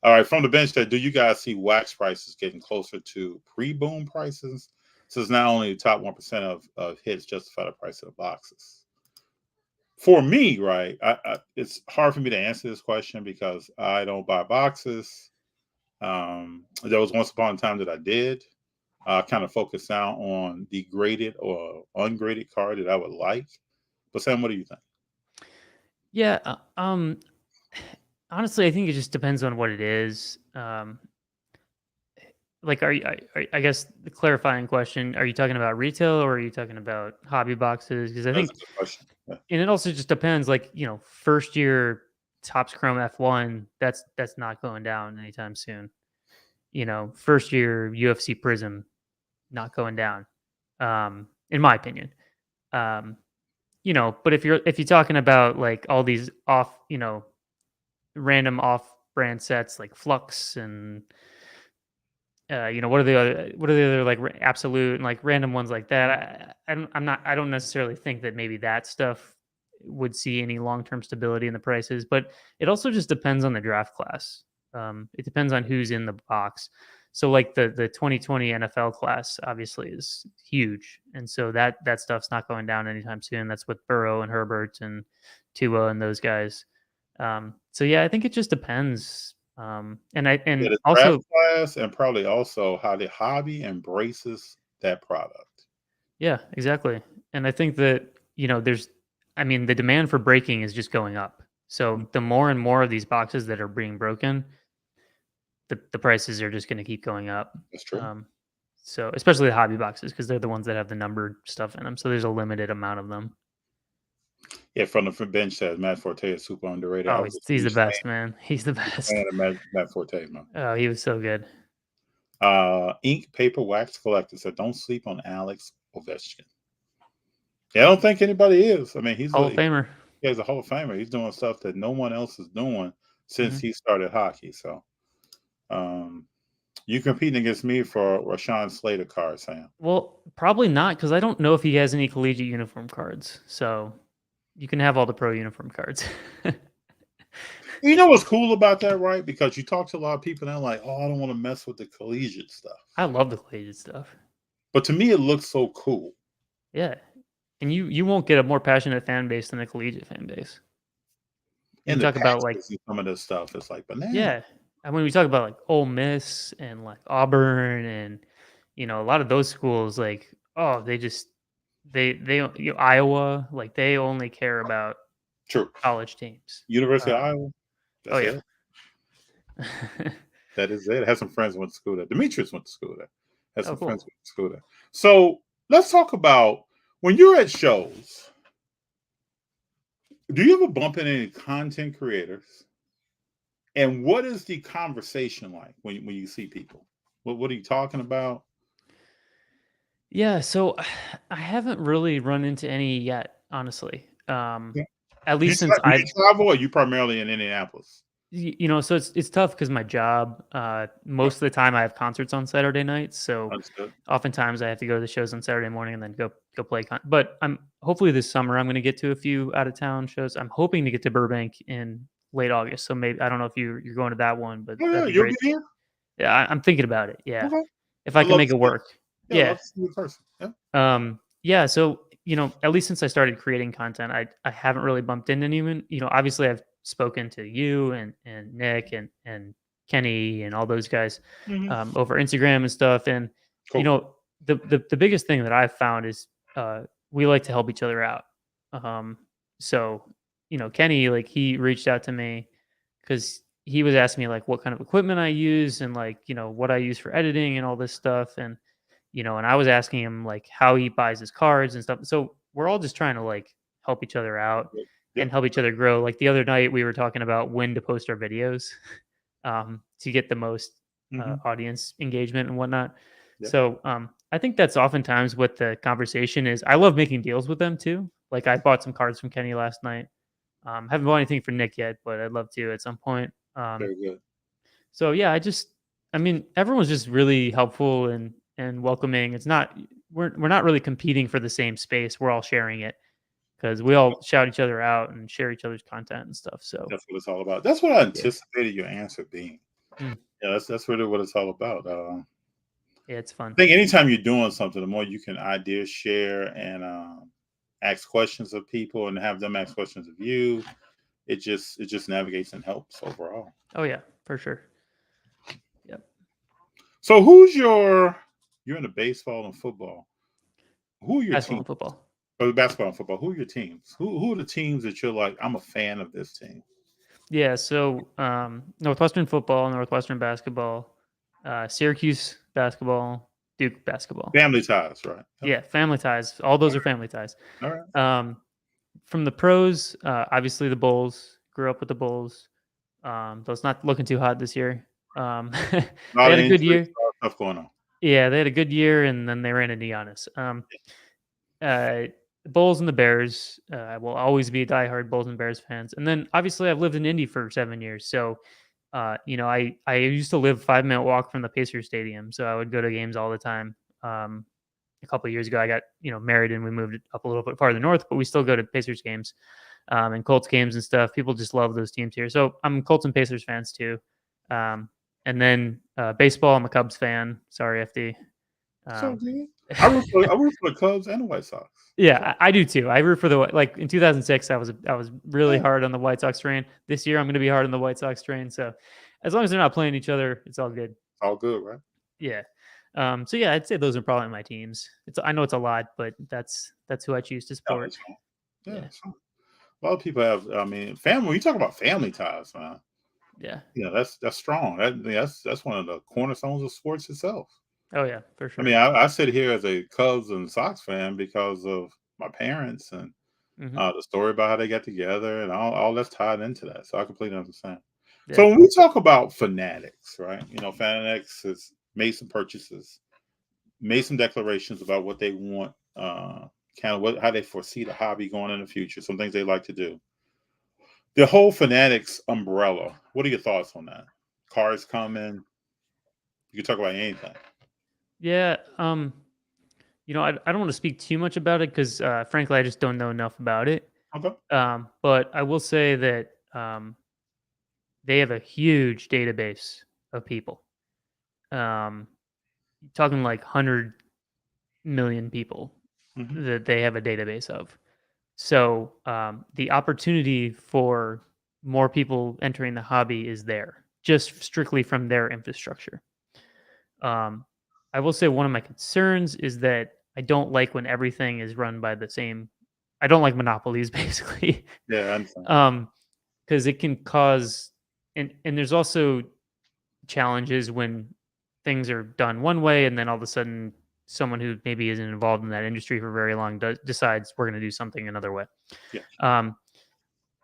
All right, from the bench there, do you guys see wax prices getting closer to pre-boom prices? Since not only the top 1% of hits justify the price of the boxes. for me, right, it's hard for me to answer this question because I don't buy boxes. There was once upon a time that I did. Kind of focus out on the graded or ungraded card that I would like. But Sam, what do you think? Yeah. Honestly, I think it just depends on what it is. Like, I guess the clarifying question: are you talking about retail or are you talking about hobby boxes? Because I That's think, a good question. Yeah. and it also just depends. Like, first year Topps Chrome F1, that's not going down anytime soon. First year UFC Prism, not going down. In my opinion. Um, but if you're talking about like all these off, random off brand sets like Flux and what are the other like absolute and like random ones like that. I don't necessarily think that maybe that stuff would see any long term stability in the prices, but it also just depends on the draft class. It depends on who's in the box. So like the 2020 NFL class obviously is huge, and so that stuff's not going down anytime soon. That's with Burrow and Herbert and Tua and those guys. So yeah, I think it just depends. Yeah, And the draft also class and probably also how the hobby embraces that product. yeah, exactly. And I think that, the demand for breaking is just going up. So the more and more of these boxes that are being broken, the prices are just going to keep going up. That's true. So especially the hobby boxes because they're the ones that have the numbered stuff in them. So there's a limited amount of them. Yeah, from the bench says Matt Forte is super underrated. I Oh, was a he's the huge best, man. He's the best. fan of Matt Forte, man. Oh, he was so good. Ink, paper, wax collector said, "Don't sleep on Alex Ovechkin." Yeah, I don't think anybody is. I mean, Hall of Famer. he's a Hall of Famer. He's doing stuff that no one else is doing since Mhm. he started hockey. So, you competing against me for Rashawn Slater card, Sam? Well, probably not because I don't know if he has any collegiate uniform cards. So you can have all the pro uniform cards. You know what's cool about that, right? Because you talk to a lot of people and they're like, "Oh, I don't want to mess with the collegiate stuff." I love the collegiate stuff. But to me, it looks so cool. Yeah. And you won't get a more passionate fan base than a collegiate fan base. You And the talk about like patches and some of this stuff, it's like banana. yeah. And when we talk about like Ole Miss and like Auburn and a lot of those schools, like, oh, Iowa, like they only care about True. college teams. University of Iowa. Oh That's yeah. it. That is it. I had some friends who went to school there. Demetrius went to school there. Had some cool. friends who went to school there. So let's talk about when you're at shows. Do you ever bump into any content creators? And what is the conversation like when you see people? What are you talking about? Yeah, so I haven't really run into any yet, honestly. Yeah. At Do you, least since do you travel, or are you primarily in Indianapolis? so it's tough because my job. Most of the time, I have concerts on Saturday nights, so Understood. oftentimes I have to go to the shows on Saturday morning and then go play. But I'm hopefully this summer I'm going to get to a few out of town shows. I'm hoping to get to Burbank in late August. So maybe I don't know if you're going to that one, but Oh, yeah, that'd be you'll great. be here. Yeah, I'm thinking about it. Yeah, Okay. if I I'd can love make to it see you. work. Yeah, I'd Yeah. love to see you in person. Yeah. Yeah, so at least since I started creating content, I haven't really bumped into anyone. Obviously I've spoken to you and Nick and Kenny and all those guys Mhm. over Instagram and stuff. And Cool. the biggest thing that I've found is we like to help each other out. Um, so Kenny, like, he reached out to me because he was asking me like what kind of equipment I use and like what I use for editing and all this stuff. And I was asking him like how he buys his cards and stuff. So we're all just trying to like help each other out Yeah. and help each other grow. Like the other night we were talking about when to post our videos to get the most Mhm. audience engagement and whatnot. Yeah. So I think that's oftentimes what the conversation is. I love making deals with them too. Like I bought some cards from Kenny last night. Haven't bought anything for Nick yet, but I'd love to at some point. Very good. So yeah, everyone's just really helpful and welcoming. It's not we're not really competing for the same space. We're all sharing it because we all shout each other out and share each other's content and stuff. So That's what it's all about. That's what I anticipated your answer being. Mm. Yeah, that's really what it's all about. yeah, it's fun. I think anytime you're doing something, the more you can idea share and ask questions of people and have them ask questions of you. It just navigates and helps overall. Oh yeah, for sure. Yep. So who's you're in the baseball and football. Who are your Basketball teams? and football. Oh, basketball and football. Who are your teams? Who are the teams that you're like, I'm a fan of this team? Yeah. So Northwestern football, Northwestern basketball, Syracuse basketball, Duke basketball. Family ties, right? Yeah, family ties. All those are family ties. All right. From the pros, obviously the Bulls. Grew up with the Bulls. Though it's not looking too hot this year. They Lot had of a good injuries, year. a lot of stuff going on. Yeah, they had a good year, and then they ran into Giannis. The Bulls and the Bears. I will always be a diehard Bulls and Bears fans. And then obviously I've lived in Indy for 7 years, so I used to live 5-minute walk from the Pacers Stadium, so I would go to games all the time. A couple of years ago, I got married and we moved up a little bit farther north, but we still go to Pacers games and Colts games and stuff. People just love those teams here, so I'm Colts and Pacers fans too. And then baseball, I'm a Cubs fan. Sorry, FD. So good. I root for the Cubs and the White Sox. Yeah, I do too. I root for like in 2006. I was really hard on the White Sox train. This year, I'm going to be hard on the White Sox train. So as long as they're not playing each other, it's all good. All good, right? Yeah. So yeah, I'd say those are probably my teams. I know it's a lot, but that's who I choose to support. Yeah. A lot of people have. I mean, family. You talk about family ties, man. Yeah. Yeah, that's strong. That's one of the cornerstones of sports itself. Oh yeah, for sure. I mean, I sit here as a Cubs and Sox fan because of my parents and the story about how they got together and all that's tied into that. So I completely understand. Yeah. So when we talk about Fanatics, right? Fanatics has made some purchases, made some declarations about what they want, how they foresee the hobby going in the future, some things they like to do. The whole Fanatics umbrella. What are your thoughts on that? Cars coming. You can talk about anything. Yeah. I don't want to speak too much about it because, frankly, I just don't know enough about it. Okay. But I will say that they have a huge database of people. Talking like 100 million people that they have a database of. So the opportunity for more people entering the hobby is there, just strictly from their infrastructure. I will say one of my concerns is that I don't like when everything is run by the same. I don't like monopolies, basically. Yeah, I understand. Because it can cause, and there's also challenges when things are done one way, and then all of a sudden, someone who maybe isn't involved in that industry for very long decides we're going to do something another way. Yeah.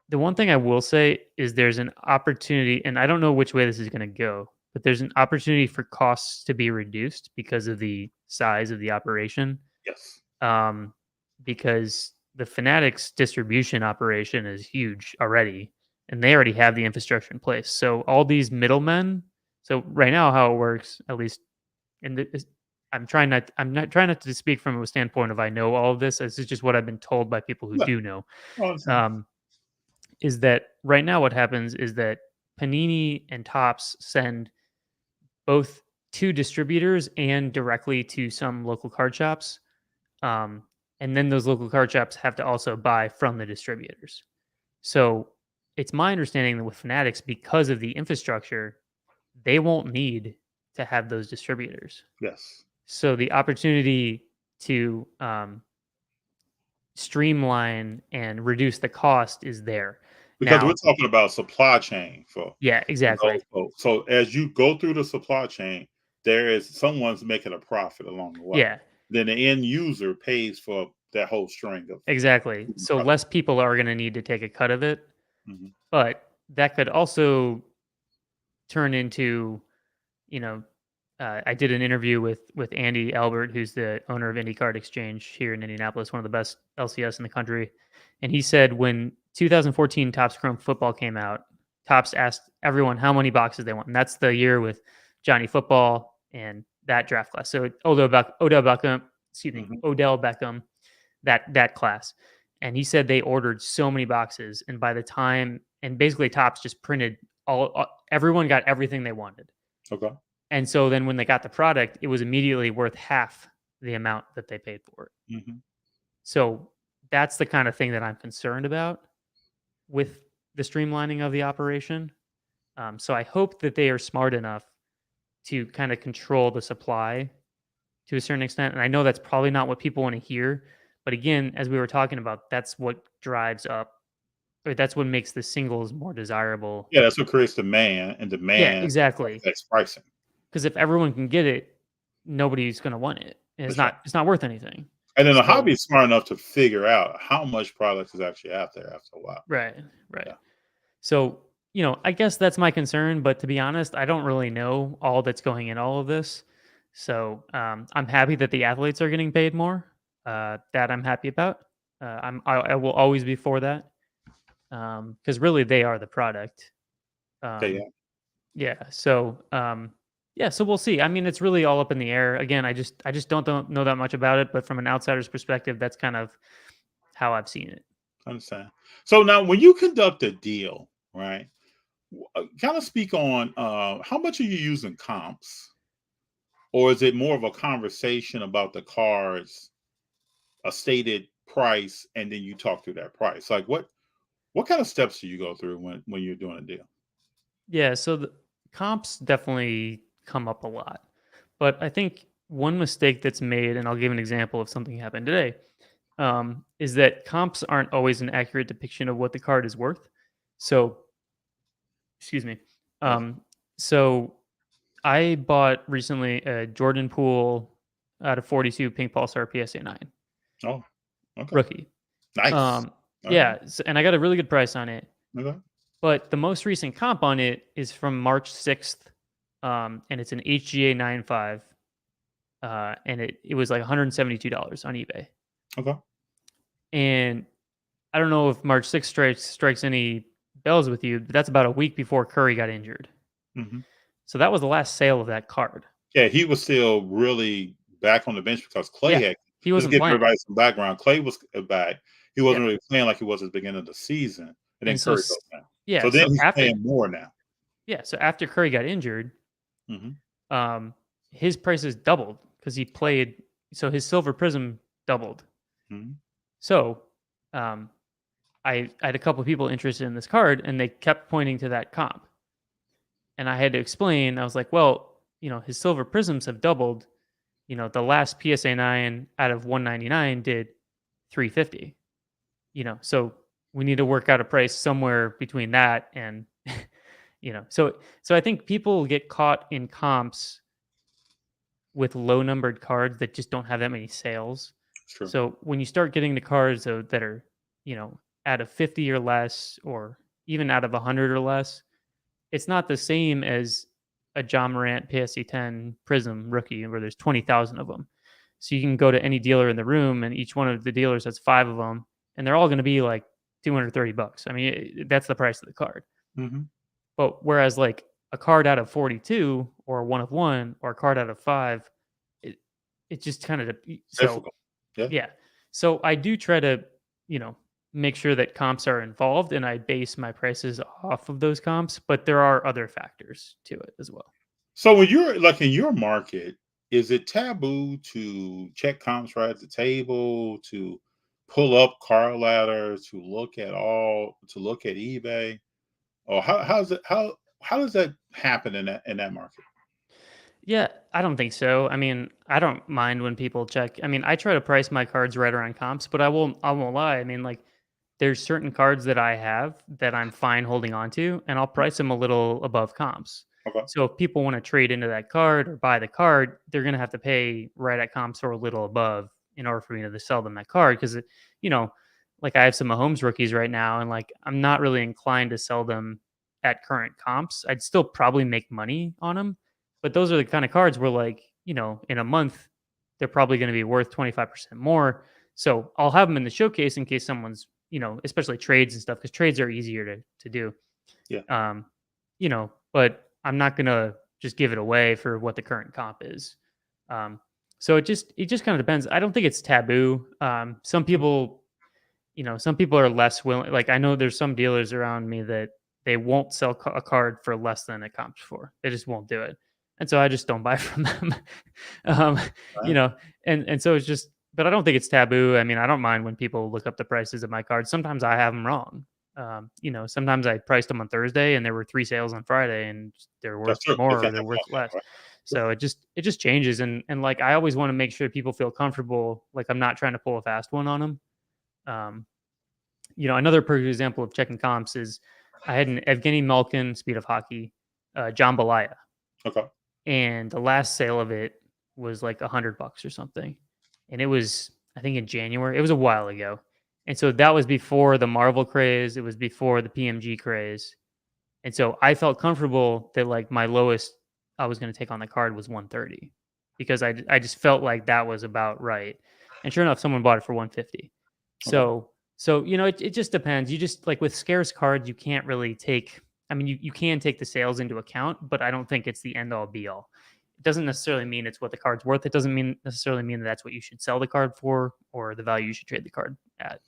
The one thing I will say is there's an opportunity, and I don't know which way this is going to go, but there's an opportunity for costs to be reduced because of the size of the operation. Yes. Because the Fanatics distribution operation is huge already, and they already have the infrastructure in place. So all these middlemen. So right now, how it works, at least, I'm trying not to speak from a standpoint of I know all of this. This is just what I've been told by people who do know. Is that right now what happens is that Panini and Topps send both to distributors and directly to some local card shops. And then those local card shops have to also buy from the distributors. So it's my understanding that with Fanatics, because of the infrastructure, they won't need to have those distributors. Yes. So the opportunity to streamline and reduce the cost is there. Because we're talking about supply chain for exactly. So as you go through the supply chain, there is someone's making a profit along the way. Yeah. Then the end user pays for that whole string of exactly. So less people are going to need to take a cut of it, but that could also turn into, I did an interview with Andy Albert, who's the owner of IndyCard Exchange here in Indianapolis, one of the best LCS in the country. And he said when 2014 Topps Chrome Football came out, Topps asked everyone how many boxes they want. And that's the year with Johnny Football and that draft class. So Odell Beckham, that class. And he said they ordered so many boxes. And by the time, and basically Topps just printed everyone got everything they wanted. Okay. And so then when they got the product, it was immediately worth half the amount that they paid for it. So that's the kind of thing that I'm concerned about with the streamlining of the operation. So I hope that they are smart enough to kind of control the supply to a certain extent. And I know that's probably not what people want to hear. But again, as we were talking about, that's what drives up, or that's what makes the singles more desirable. Yeah, that's what creates demand, and Yeah, demand exactly. affects pricing. Because if everyone can get it, nobody's going to want it. And That's right. it's not worth anything. And then the So- hobby is smart enough to figure out how much product is actually out there after a while. Right. Yeah. So, I guess that's my concern. But to be honest, I don't really know all that's going in all of this. So I'm happy that the athletes are getting paid more. That I'm happy about. I will always be for that. Because really they are the product. Okay, yeah. Yeah. So so we'll see. I mean, it's really all up in the air. Again, I just don't know that much about it, but from an outsider's perspective, that's kind of how I've seen it. I understand. So now, when you conduct a deal, right? Kind of speak on how much are you using comps, or is it more of a conversation about the cards, a stated price, and then you talk through that price? Like what kind of steps do you go through when you're doing a deal? Yeah, so the comps definitely come up a lot. But I think one mistake that's made, and I'll give an example of something happened today, is that comps aren't always an accurate depiction of what the card is worth. So, excuse me. So I bought recently a Jordan Poole out of 42 Pink Pulsar PSA 9 Oh, okay, rookie. nice. Yeah, and I got a really good price on it. Okay. But the most recent comp on it is from March 6th, and it's an HGA 9.5, and it was like $172 on eBay. Okay. And I don't know if March 6th strikes any bells with you, but that's about a week before Curry got injured. Mm-hmm. So that was the last sale of that card. Yeah, he was still really back on the bench because Clay he wasn't give playing. everybody some background. Clay was back. He wasn't really playing like he was at the beginning of the season, and then Curry goes down. Yeah, so then he's playing more now. Yeah, so after Curry got injured, Mm-hmm. His prices doubled because he played. So his silver prism doubled. Mm-hmm. So I had a couple of people interested in this card, and they kept pointing to that comp. And I had to explain. I was like, well, his silver prisms have doubled. The last PSA 9 out of 199 did 350. So we need to work out a price somewhere between that and, so I think people get caught in comps with low numbered cards that just don't have that many sales. True. So when you start getting the cards that are, out of 50 or less, or even out of 100 or less, it's not the same as a John Morant PSA 10 Prism rookie where there's 20,000 of them. So you can go to any dealer in the room, and each one of the dealers has 5 of them, and they're all going to be like $230. I mean, that's the price of the card. Mm-hmm. But whereas like a card out of 42 or 1 of 1 or a card out of 5, it just kind of difficult. Yeah. So I do try to, make sure that comps are involved, and I base my prices off of those comps, but there are other factors to it as well. So when you're like in your market, is it taboo to check comps right at the table, to pull up car ladder, to look at eBay? Or how does that happen in that market? Yeah, I don't think so. I mean, I don't mind when people check. I mean, I try to price my cards right around comps, but I won't lie. I mean, like, there's certain cards that I have that I'm fine holding on to, and I'll price them a little above comps. Okay. So if people want to trade into that card or buy the card, they're going to have to pay right at comps or a little above in order for me to sell them that card. Because, like I have some Mahomes rookies right now, and like I'm not really inclined to sell them at current comps. I'd still probably make money on them, but those are the kind of cards where, like, in a month, they're probably going to be worth 25% more. So I'll have them in the showcase in case someone's, especially trades and stuff, because trades are easier to do. Yeah. But I'm not gonna just give it away for what the current comp is. So it just kind of depends. I don't think it's taboo. Some people are less willing. Like, I know there's some dealers around me that they won't sell a card for less than it comps for. They just won't do it. And so I just don't buy from them. And so it's just, but I don't think it's taboo. I mean, I don't mind when people look up the prices of my cards. Sometimes I have them wrong. Sometimes I priced them on Thursday and there were 3 sales on Friday and they're worth That's true. more or That's they're worth right. less. So it just changes. And like, I always want to make sure people feel comfortable. Like, I'm not trying to pull a fast one on them. Another perfect example of checking comps is I had an Evgeny Malkin, Speed of Hockey, John Belaya. Okay. And the last sale of it was like $100 or something. And it was, I think, in January. It was a while ago. And so that was before the Marvel craze. It was before the PMG craze. And so I felt comfortable that like my lowest I was going to take on the card was 130 because I just felt like that was about right. And sure enough, someone bought it for 150. So it just depends. You just, like, with scarce cards, you can't really take, I mean, you can take the sales into account, but I don't think it's the end all be all. It doesn't necessarily mean it's what the card's worth. It doesn't necessarily mean that that's what you should sell the card for or the value you should trade the card at.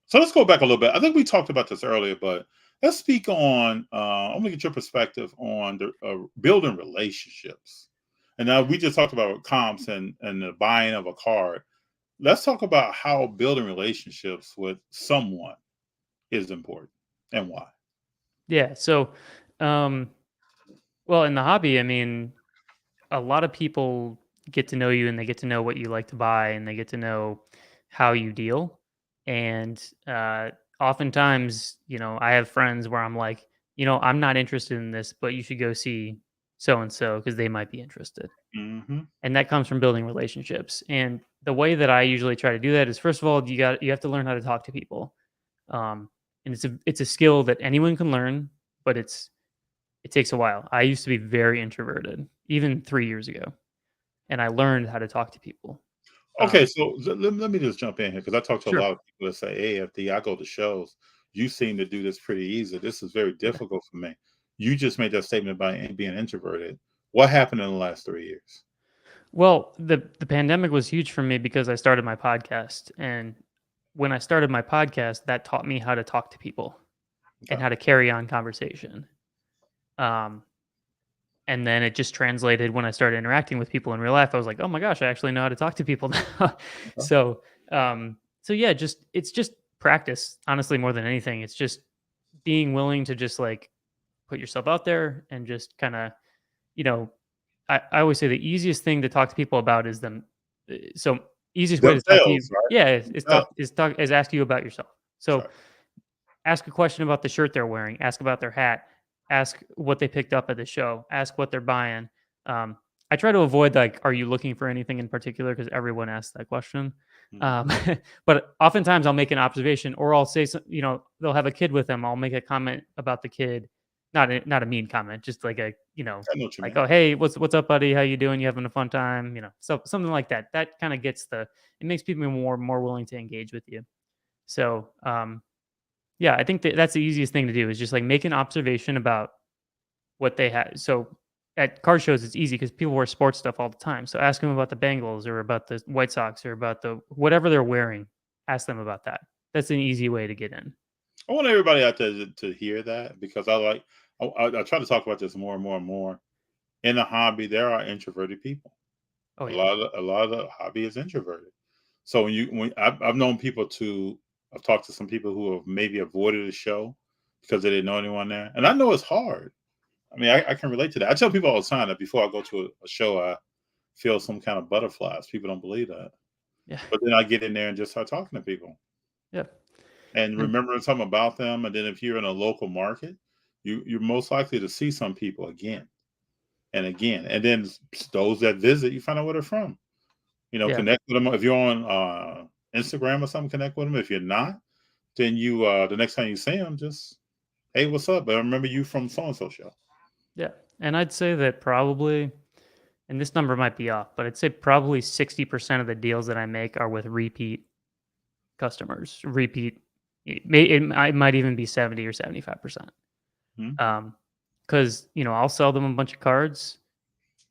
So let's go back a little bit. I think we talked about this earlier, but let's speak on, I'm going to get your perspective on the building relationships. And now we just talked about comps and the buying of a card. Let's talk about how building relationships with someone is important and why. Yeah. So, in the hobby, I mean, a lot of people get to know you and they get to know what you like to buy and they get to know how you deal. And oftentimes, I have friends where I'm like, I'm not interested in this, but you should go see so and so because they might be interested. Mm-hmm. And that comes from building relationships. And the way that I usually try to do that is, first of all, you have to learn how to talk to people. And it's a skill that anyone can learn, but it takes a while. I used to be very introverted, even 3 years ago, and I learned how to talk to people. Okay, so let me just jump in here because I talk to Sure. a lot of people that say, "Hey, FD, I go to shows. You seem to do this pretty easy. This is very difficult for me." You just made that statement about being introverted. What happened in the last 3 years? Well, the pandemic was huge for me because I started my podcast, and when I started my podcast, that taught me how to talk to people and Okay. how to carry on conversation. And then it just translated when I started interacting with people in real life. I was like, oh my gosh, I actually know how to talk to people now. So yeah, it's just practice, honestly, more than anything. It's just being willing to just like put yourself out there and just kind of, I always say the easiest thing to talk to people about is them. So easiest way to talk to you, Themselves, right? yeah, is Themselves. ask you about yourself. So Sure. ask a question about the shirt they're wearing, ask about their hat, ask what they picked up at the show, ask what they're buying. I try to avoid like, are you looking for anything in particular? Because everyone asks that question. Mhm. But oftentimes I'll make an observation or I'll say, they'll have a kid with them. I'll make a comment about the kid, not a mean comment, just like I know what you like, mean. oh, hey, what's up, buddy? How you doing? You having a fun time? So something like that. That kind of it makes people more willing to engage with you. So, yeah, I think that's the easiest thing to do is just like make an observation about what they have. So at card shows, it's easy because people wear sports stuff all the time. So ask them about the Bengals or about the White Sox or about the whatever they're wearing. Ask them about that. That's an easy way to get in. I want everybody out there to hear that because I try to talk about this more and more and more. In the hobby, there are introverted people. Oh A yeah, lot of the hobby is introverted. So when I've known people I've talked to some people who have maybe avoided a show because they didn't know anyone there, and I know it's hard. I mean, I can relate to that. I tell people all the time that before I go to a show, I feel some kind of butterflies. People don't believe that, yeah, but then I get in there and just start talking to people yeah. and And remembering something about them. And then if you're in a local market, you're most likely to see some people again and again. And then those that visit, you find out where they're from. yeah, Connect with them. If you're on Instagram or something, connect with them. If you're not, then you the next time you see them, just, hey, what's up? I remember you from so and so show. yeah. And I'd say that probably, and this number might be off, but I'd say probably 60% of the deals that I make are with repeat customers. Repeat. It might even be 70 or 75%. Hmm? Because I'll sell them a bunch of cards.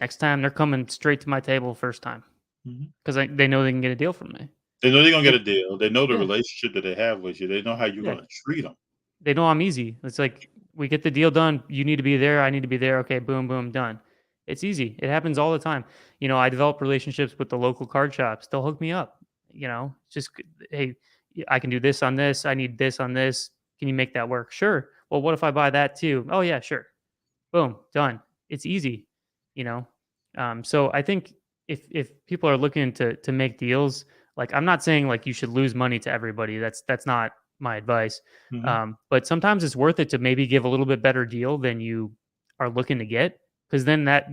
Next time they're coming straight to my table first time Mhm. because they know they can get a deal from me. They know they're gonna get And- a deal. They know the yeah, relationship that they have with you. They know how you're yeah. gonna treat them. They know I'm easy. It's like we get the deal done. You need to be there. I need to be there. Okay, boom, boom, done. It's easy. It happens all the time. I develop relationships with the local card shops. They'll hook me up. just, hey, I can do this on this. I need this on this. Can you make that work? Sure. Well, what if I buy that too? Oh yeah, sure. Boom, done. It's easy, you know. So I think if people are looking to make deals, like I'm not saying like you should lose money to everybody. That's not my advice. Mhm. But sometimes it's worth it to maybe give a little bit better deal than you are looking to get, because then that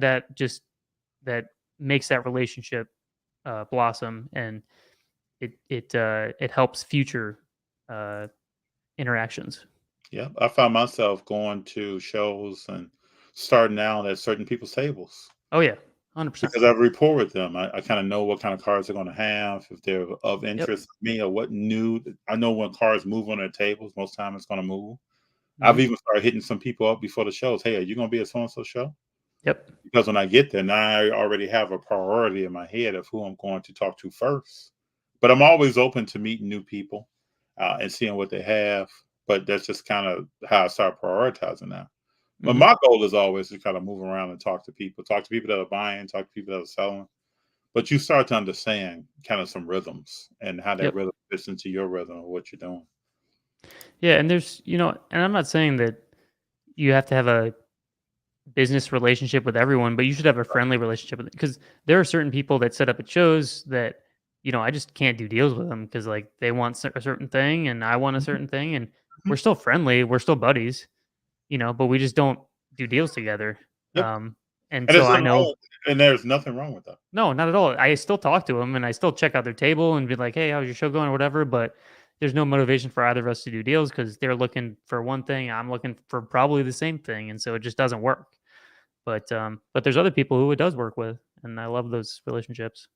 makes that relationship blossom, and it helps future uh, interactions. Yeah, I found myself going to shows and starting out at certain people's tables Oh yeah, 100%. because I have a rapport with them. I kind of know what kind of cards they're going to have, if they're of Yep. interest to me, or what new. I know when cards move on their tables, most time it's going to move. I've Mhm. even started hitting some people up before the shows. Hey, are you going to be at so and so show? Yep. Because when I get there, now I already have a priority in my head of who I'm going to talk to first. But I'm always open to meeting new people and seeing what they have. But that's just kind of how I start prioritizing now. But Mhm. my goal is always to kind of move around and talk to people that are buying, talk to people that are selling. But you start to understand kind of some rhythms and how that Yep. rhythm fits into your rhythm of what you're doing. Yeah, and there's, and I'm not saying that you have to have a business relationship with everyone, but you should have a friendly relationship with it, because there are certain people that set up at shows that, I just can't do deals with them because like they want a certain thing and I want a certain thing, and we're still friendly, we're still buddies, but we just don't do deals together. Yep. Um, and And so there's I nothing know, wrong, and there's nothing wrong with that. no, not at all. I still talk to them and I still check out their table and be like, hey, how's your show going or whatever. But there's no motivation for either of us to do deals because they're looking for one thing. I'm looking for probably the same thing. And so it just doesn't work. But there's other people who it does work with. And I love those relationships.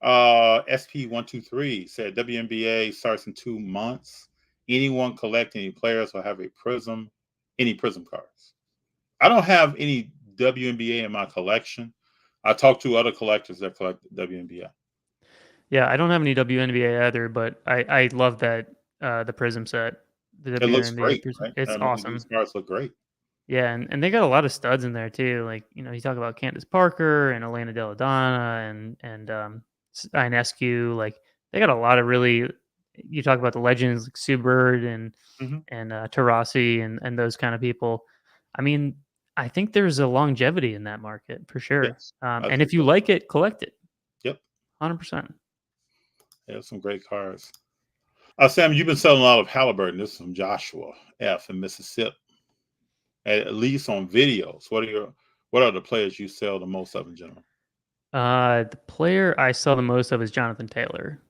SP123 said WNBA starts in 2 months. Anyone collecting any players will have any prism cards. I don't have any WNBA in my collection. I talked to other collectors that collect WNBA. Yeah, I don't have any WNBA either, but I love that the Prism set. The It looks WNBA great, Prism. right? It's I mean, these awesome. cards look great. Yeah, and they got a lot of studs in there too. Like, you talk about Candace Parker and Elena Deladonna and Ionescu. Like, they got a lot of really. You talk about the legends like Sue Bird and Mhm. and Tarasi and those kind of people. I mean, I think there's a longevity in that market for sure. Yes, I And think if you so. like it, collect it. Yep, 100%. they have some great cards. Sam, you've been selling a lot of Halliburton. This is from Joshua F. in Mississippi. At least on videos. What are the players you sell the most of in general? The player I saw the most of is Jonathan Taylor,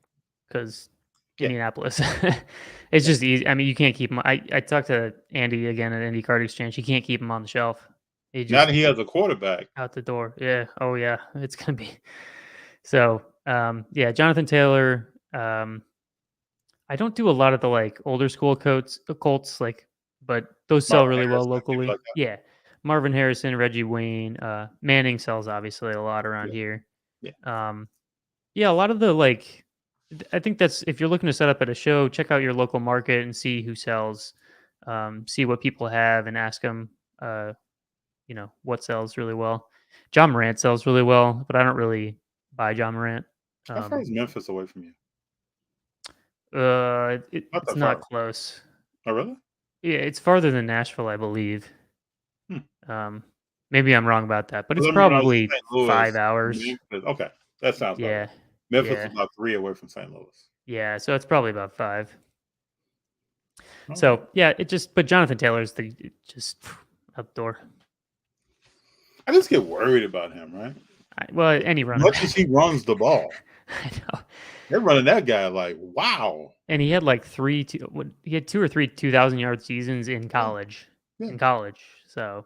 because Yeah. Indianapolis. It's just easy. I mean, you can't keep him. I talked to Andy again at Indy Card Exchange. You can't keep him on the shelf. He Now just that he has a quarterback, out the door. Yeah. Oh yeah. It's gonna be so. Yeah, Jonathan Taylor. I don't do a lot of the like older school Colts, like, but those sell Marvin really well Harrison, people locally. like that. Yeah, Marvin Harrison, Reggie Wayne, Manning sells obviously a lot around Yeah, here. yeah. Yeah, a lot of the like, I think that's, if you're looking to set up at a show, check out your local market and see who sells, see what people have, and ask them, what sells really well. John Morant sells really well, but I don't really buy John Morant. How far is Memphis away from you? Not It's that not far. close. Oh, really? Yeah, it's farther than Nashville, I believe. Hmm. Maybe I'm wrong about that, but it's I remember when I was in probably St. Louis, 5 hours. Memphis. Okay, that sounds about right. Yeah, Memphis is yeah, about 3 away from St. Louis. yeah. So it's probably about 5. All right. So yeah, but Jonathan Taylor's just outdoor. I just get worried about him, right? Well, any As running much as back. he runs the ball, I know. they're running that guy like, wow. And he had like he had 2 or 3 2,000-yard seasons in college. Yeah. In college, so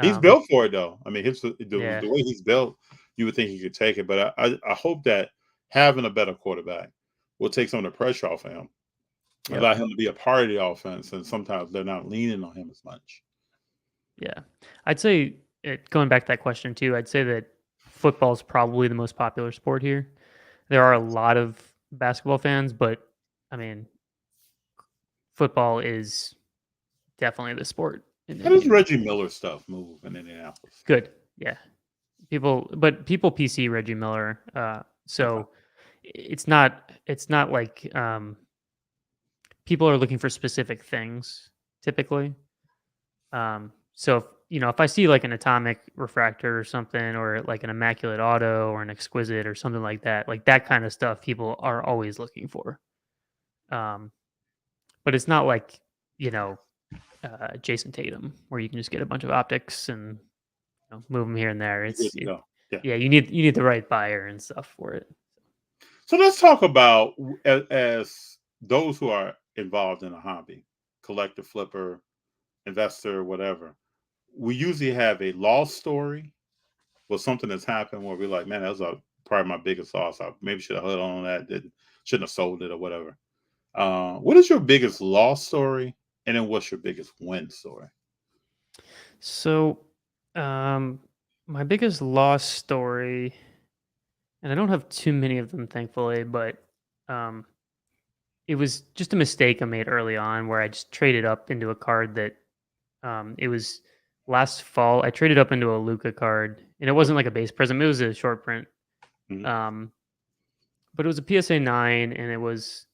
He's built for it, though. I mean, yeah. the way he's built, you would think he could take it. But I hope that having a better quarterback will take some of the pressure off of him, Yep. allow him to be a part of the offense, and sometimes they're not leaning on him as much. Yeah, I'd say going back to that question too. I'd say that football is probably the most popular sport here. There are a lot of basketball fans, but I mean, football is definitely the sport in How does Indiana. Reggie Miller stuff move in Indianapolis? Good, yeah. People PC Reggie Miller. So it's not like people are looking for specific things typically. So if I see like an atomic refractor or something, or like an immaculate auto or an exquisite or something like that kind of stuff, people are always looking for. Um, but it's not like you know Jason Tatum, where you can just get a bunch of optics and move them here and there. You're good to go. Yeah. Yeah, you need the right buyer and stuff for it. So let's talk about as those who are involved in a hobby, collector, flipper, investor, whatever. We usually have a loss story or something that's happened where we're like, man, that was probably my biggest loss. I maybe should have held on that, shouldn't have sold it or whatever. What is your biggest loss story? And then what's your biggest win story? So, my biggest loss story, and I don't have too many of them, thankfully, but um, it was just a mistake I made early on where I just traded up into a card that it was last fall. I traded up into a Luca card, and it wasn't like a base prism; it was a short print. Mhm. But it was a PSA 9, and it was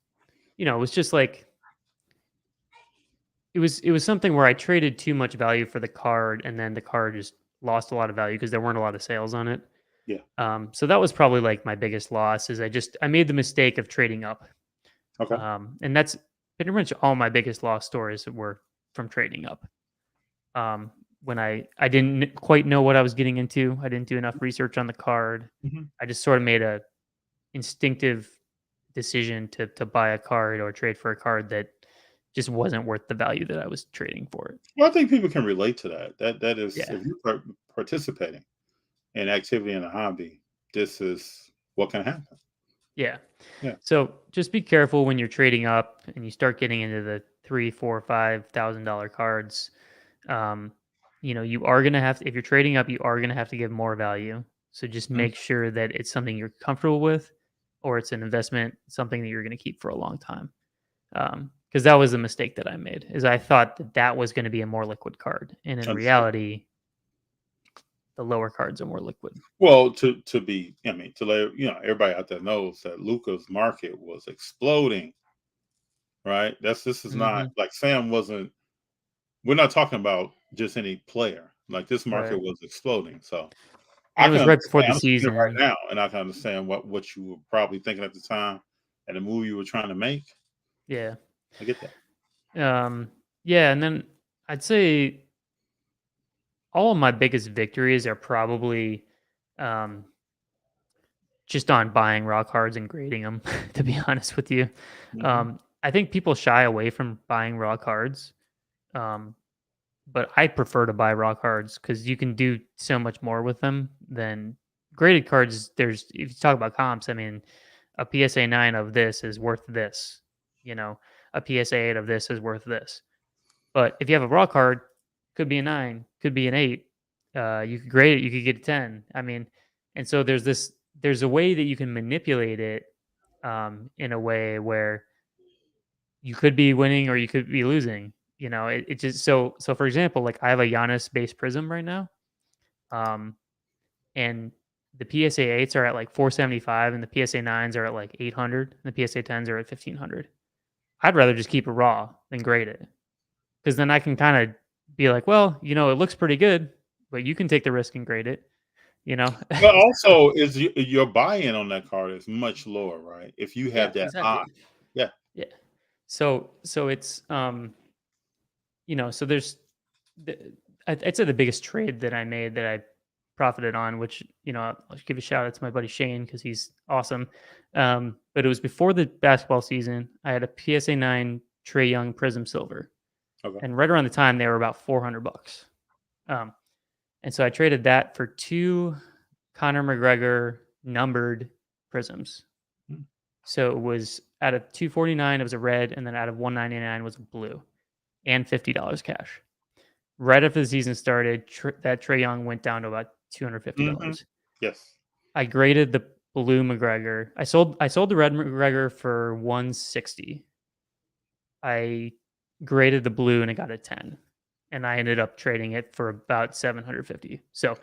just like it was something where I traded too much value for the card, and then the card just lost a lot of value because there weren't a lot of sales on it. Yeah. So that was probably like my biggest loss is I made the mistake of trading up. Okay. And that's pretty much all my biggest loss stories were from trading up. When I didn't quite know what I was getting into, I didn't do enough research on the card. Mhm. I just sort of made a instinctive decision to buy a card or trade for a card that just wasn't worth the value that I was trading for it. Well, I think people can relate to that. That is, Yeah. if you're participating in activity in a hobby, this is what can happen. Yeah. Yeah. So just be careful when you're trading up and you start getting into the $3, $4, $5,000 cards. You are gonna have to, if you're trading up, you are gonna have to give more value. So just make sure that it's something you're comfortable with, or it's an investment, something that you're gonna keep for a long time. Because that was the mistake that I made, is I thought that was going to be a more liquid card, and in Understood. reality, the lower cards are more liquid. Well, to let everybody out there knows that Luca's market was exploding, right? This is not like Sam wasn't. We're not talking about just any player. Like this market Right. was exploding. So And I it was can right before the understand. I'm seeing season. it right now, and I can understand what you were probably thinking at the time and the move you were trying to make. Yeah. I get that. Yeah, and then I'd say all of my biggest victories are probably um, just on buying raw cards and grading them. To be honest with you, Mhm. I think people shy away from buying raw cards. But I prefer to buy raw cards because you can do so much more with them than graded cards. If you talk about comps, I mean, a PSA 9 of this is worth this, a PSA 8 of this is worth this. But if you have a raw card, could be a 9, could be an 8. You could grade it, you could get a 10. I mean, and so there's a way that you can manipulate it in a way where you could be winning or you could be losing. It just so for example, like I have a Giannis base prism right now. And the PSA 8s are at like 475 and the PSA 9s are at like 800 and the PSA 10s are at 1500. I'd rather just keep it raw than grade it. Because then I can kind of be like, well, it looks pretty good, but you can take the risk and grade it, But also, is your buy-in on that card is much lower, right? If you have that exactly. eye, yeah. So it's so there's I'd say the biggest trade that I made that I profited on, which I'll give a shout out to my buddy Shane because he's awesome. But it was before the basketball season. I had a PSA 9 Trae Young Prism Silver, Okay. and right around the time they were about $400. And so I traded that for 2 Conor McGregor numbered prisms. Hmm. So it was out of 249, it was a red, and then out of 199 was a blue, and $50 cash. Right after the season started, that Trae Young went down to about $250. Yes. I graded the blue McGregor. I sold the red McGregor for $160. I graded the blue and it got a 10. and I ended up trading it for about 750. So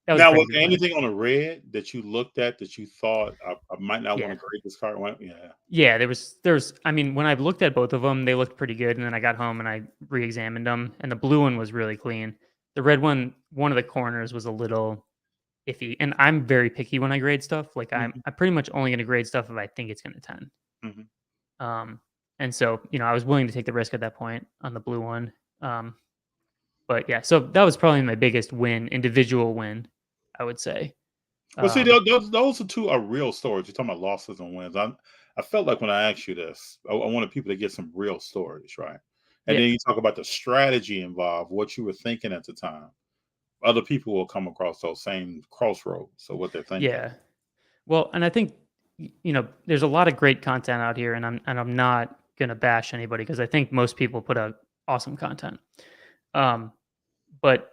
that was Now, a pretty was good there win. anything on the red that you looked at that you thought I might not want Yeah. to grade this card? Yeah. Yeah, there's I mean, when I looked at both of them, they looked pretty good, and then I got home and I re-examined them, and the blue one was really clean. The red one of the corners was a little iffy, and I'm very picky when I grade stuff. Like I'm pretty much only going to grade stuff if I think it's going to 10. Mhm. And so I was willing to take the risk at that point on the blue one. But yeah, so that was probably my biggest win, individual win, I would say. Well, see, Um, those two are real stories. You're talking about losses and wins. I felt like when I asked you this, I wanted people to get some real stories, right? And Yeah. then you talk about the strategy involved, what you were thinking at the time. Other people will come across those same crossroads. So what they're thinking. Yeah. Well, and I think there's a lot of great content out here, and I'm not gonna bash anybody because I think most people put out awesome content. But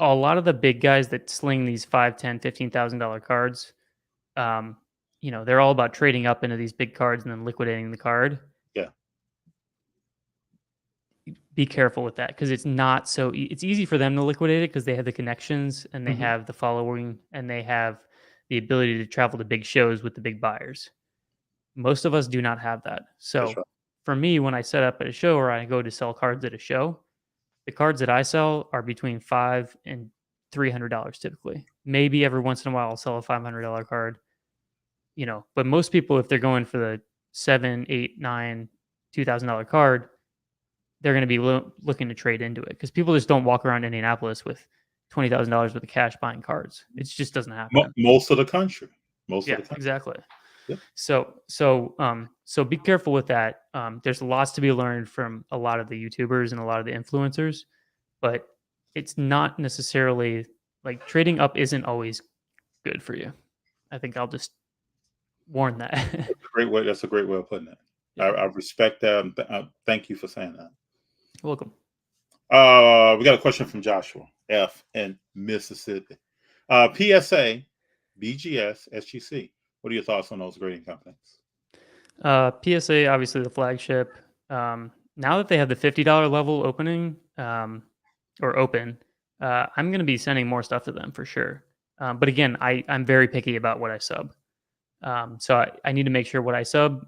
a lot of the big guys that sling these 5, 10, $15,000 cards, they're all about trading up into these big cards and then liquidating the card. Yeah. Be careful with that because it's not so. It's easy for them to liquidate it because they have the connections and they Mhm. have the following and they have the ability to travel to big shows with the big buyers. Most of us do not have that. That's So right. for me, when I set up at a show or I go to sell cards at a show, the cards that I sell are between $500 and $300 typically. Maybe every once in a while I'll sell a $500 card, but most people, if they're going for the 7, 8, 9, $2,000 card, they're going to be looking to trade into it because people just don't walk around Indianapolis with $20,000 worth of cash buying cards. It just doesn't happen. Most of the country. Most Yeah, of the country. exactly. Yep. So be careful with that. There's lots to be learned from a lot of the YouTubers and a lot of the influencers, but it's not necessarily like trading up isn't always good for you. I think I'll just warn that. Great way. That's a great way of putting it. Yeah. I respect that. And thank you for saying that. Welcome. We got a question from Joshua F in Mississippi. PSA, BGS, SGC. What are your thoughts on those grading companies? PSA, obviously the flagship. Now that they have the $50 level opening or open, I'm going to be sending more stuff to them for sure. But again, I'm very picky about what I sub. So I need to make sure what I sub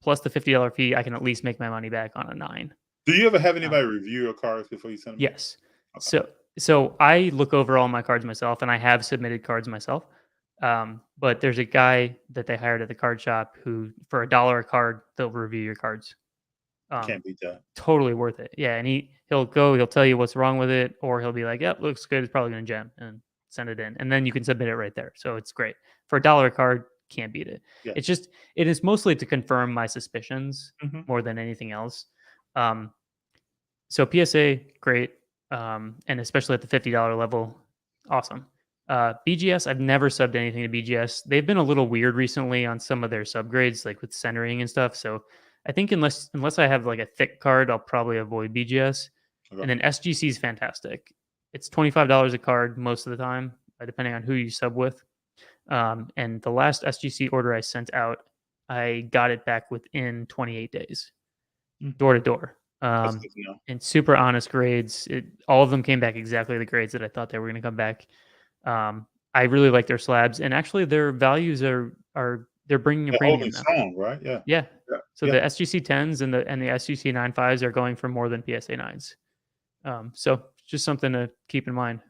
plus the $50 fee, I can at least make my money back on a 9. Do you ever have anybody review your cards before you send them? Yes. Okay. So I look over all my cards myself, and I have submitted cards myself. But there's a guy that they hired at the card shop who, for $1 a card, they'll review your cards. Can't beat that. Totally worth it. Yeah, and he'll tell you what's wrong with it, or he'll be like, "Yep, looks good. It's probably going to gem," and send it in, and then you can submit it right there. So it's great for $1 a card. Can't beat it. Yeah. It is mostly to confirm my suspicions Mhm. more than anything else. So PSA, great, and especially at the $50 level, awesome. BGS, I've never subbed anything to BGS. They've been a little weird recently on some of their subgrades, like with centering and stuff. So I think unless I have like a thick card, I'll probably avoid BGS. Okay. And then SGC is fantastic. It's $25 a card most of the time, depending on who you sub with. And the last SGC order I sent out, I got it back within 28 days, door to door. That's good to know. And super honest grades. All of them came back exactly the grades that I thought they were going to come back. I really like their slabs, and actually their values are they're bringing a They're premium holding now. strong, right? Yeah. Yeah. Yeah. So Yeah. the SGC 10s and the SGC 95s are going for more than PSA 9s. So just something to keep in mind.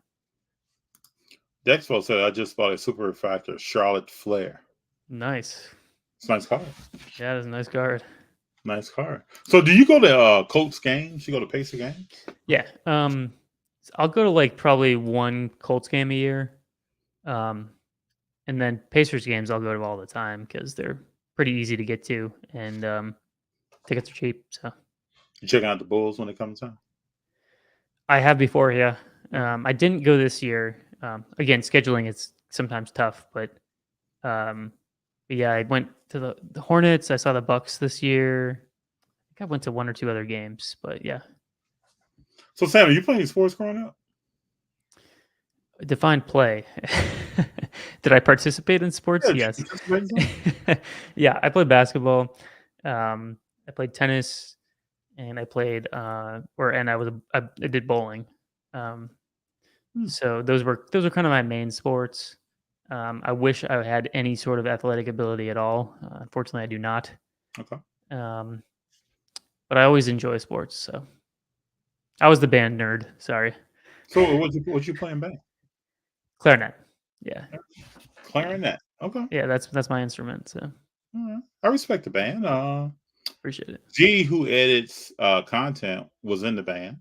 Dexpo said, I just bought a super refractor Charlotte Flair. Nice. It's a nice card. Yeah, that's a nice card. Nice card. So do you go to Colts games? You go to Pacer games? Yeah. I'll go to like probably one Colts game a year. And then Pacers games I'll go to all the time because they're pretty easy to get to and tickets are cheap. So You checking out the Bulls when they come to town? I have before, yeah. I didn't go this year. Again, scheduling is sometimes tough, but yeah, I went to the Hornets. I saw the Bucks this year. I think I went to one or two other games, but yeah. So Sam, are you playing sports growing up? Define play. Did I participate in sports? Yeah, Yes. did you participate in something? Yeah, I played basketball. I played tennis, and I played I did bowling. Um, Hmm. so those were kind of my main sports. I wish I had any sort of athletic ability at all. Unfortunately, I do not. Okay. Um, but I always enjoy sports. So I was the band nerd. Sorry, So what you playing back? clarinet. Yeah, Clarinet. Okay. yeah. That's my instrument. So All right. I respect the band. appreciate it. G, who edits content, was in the band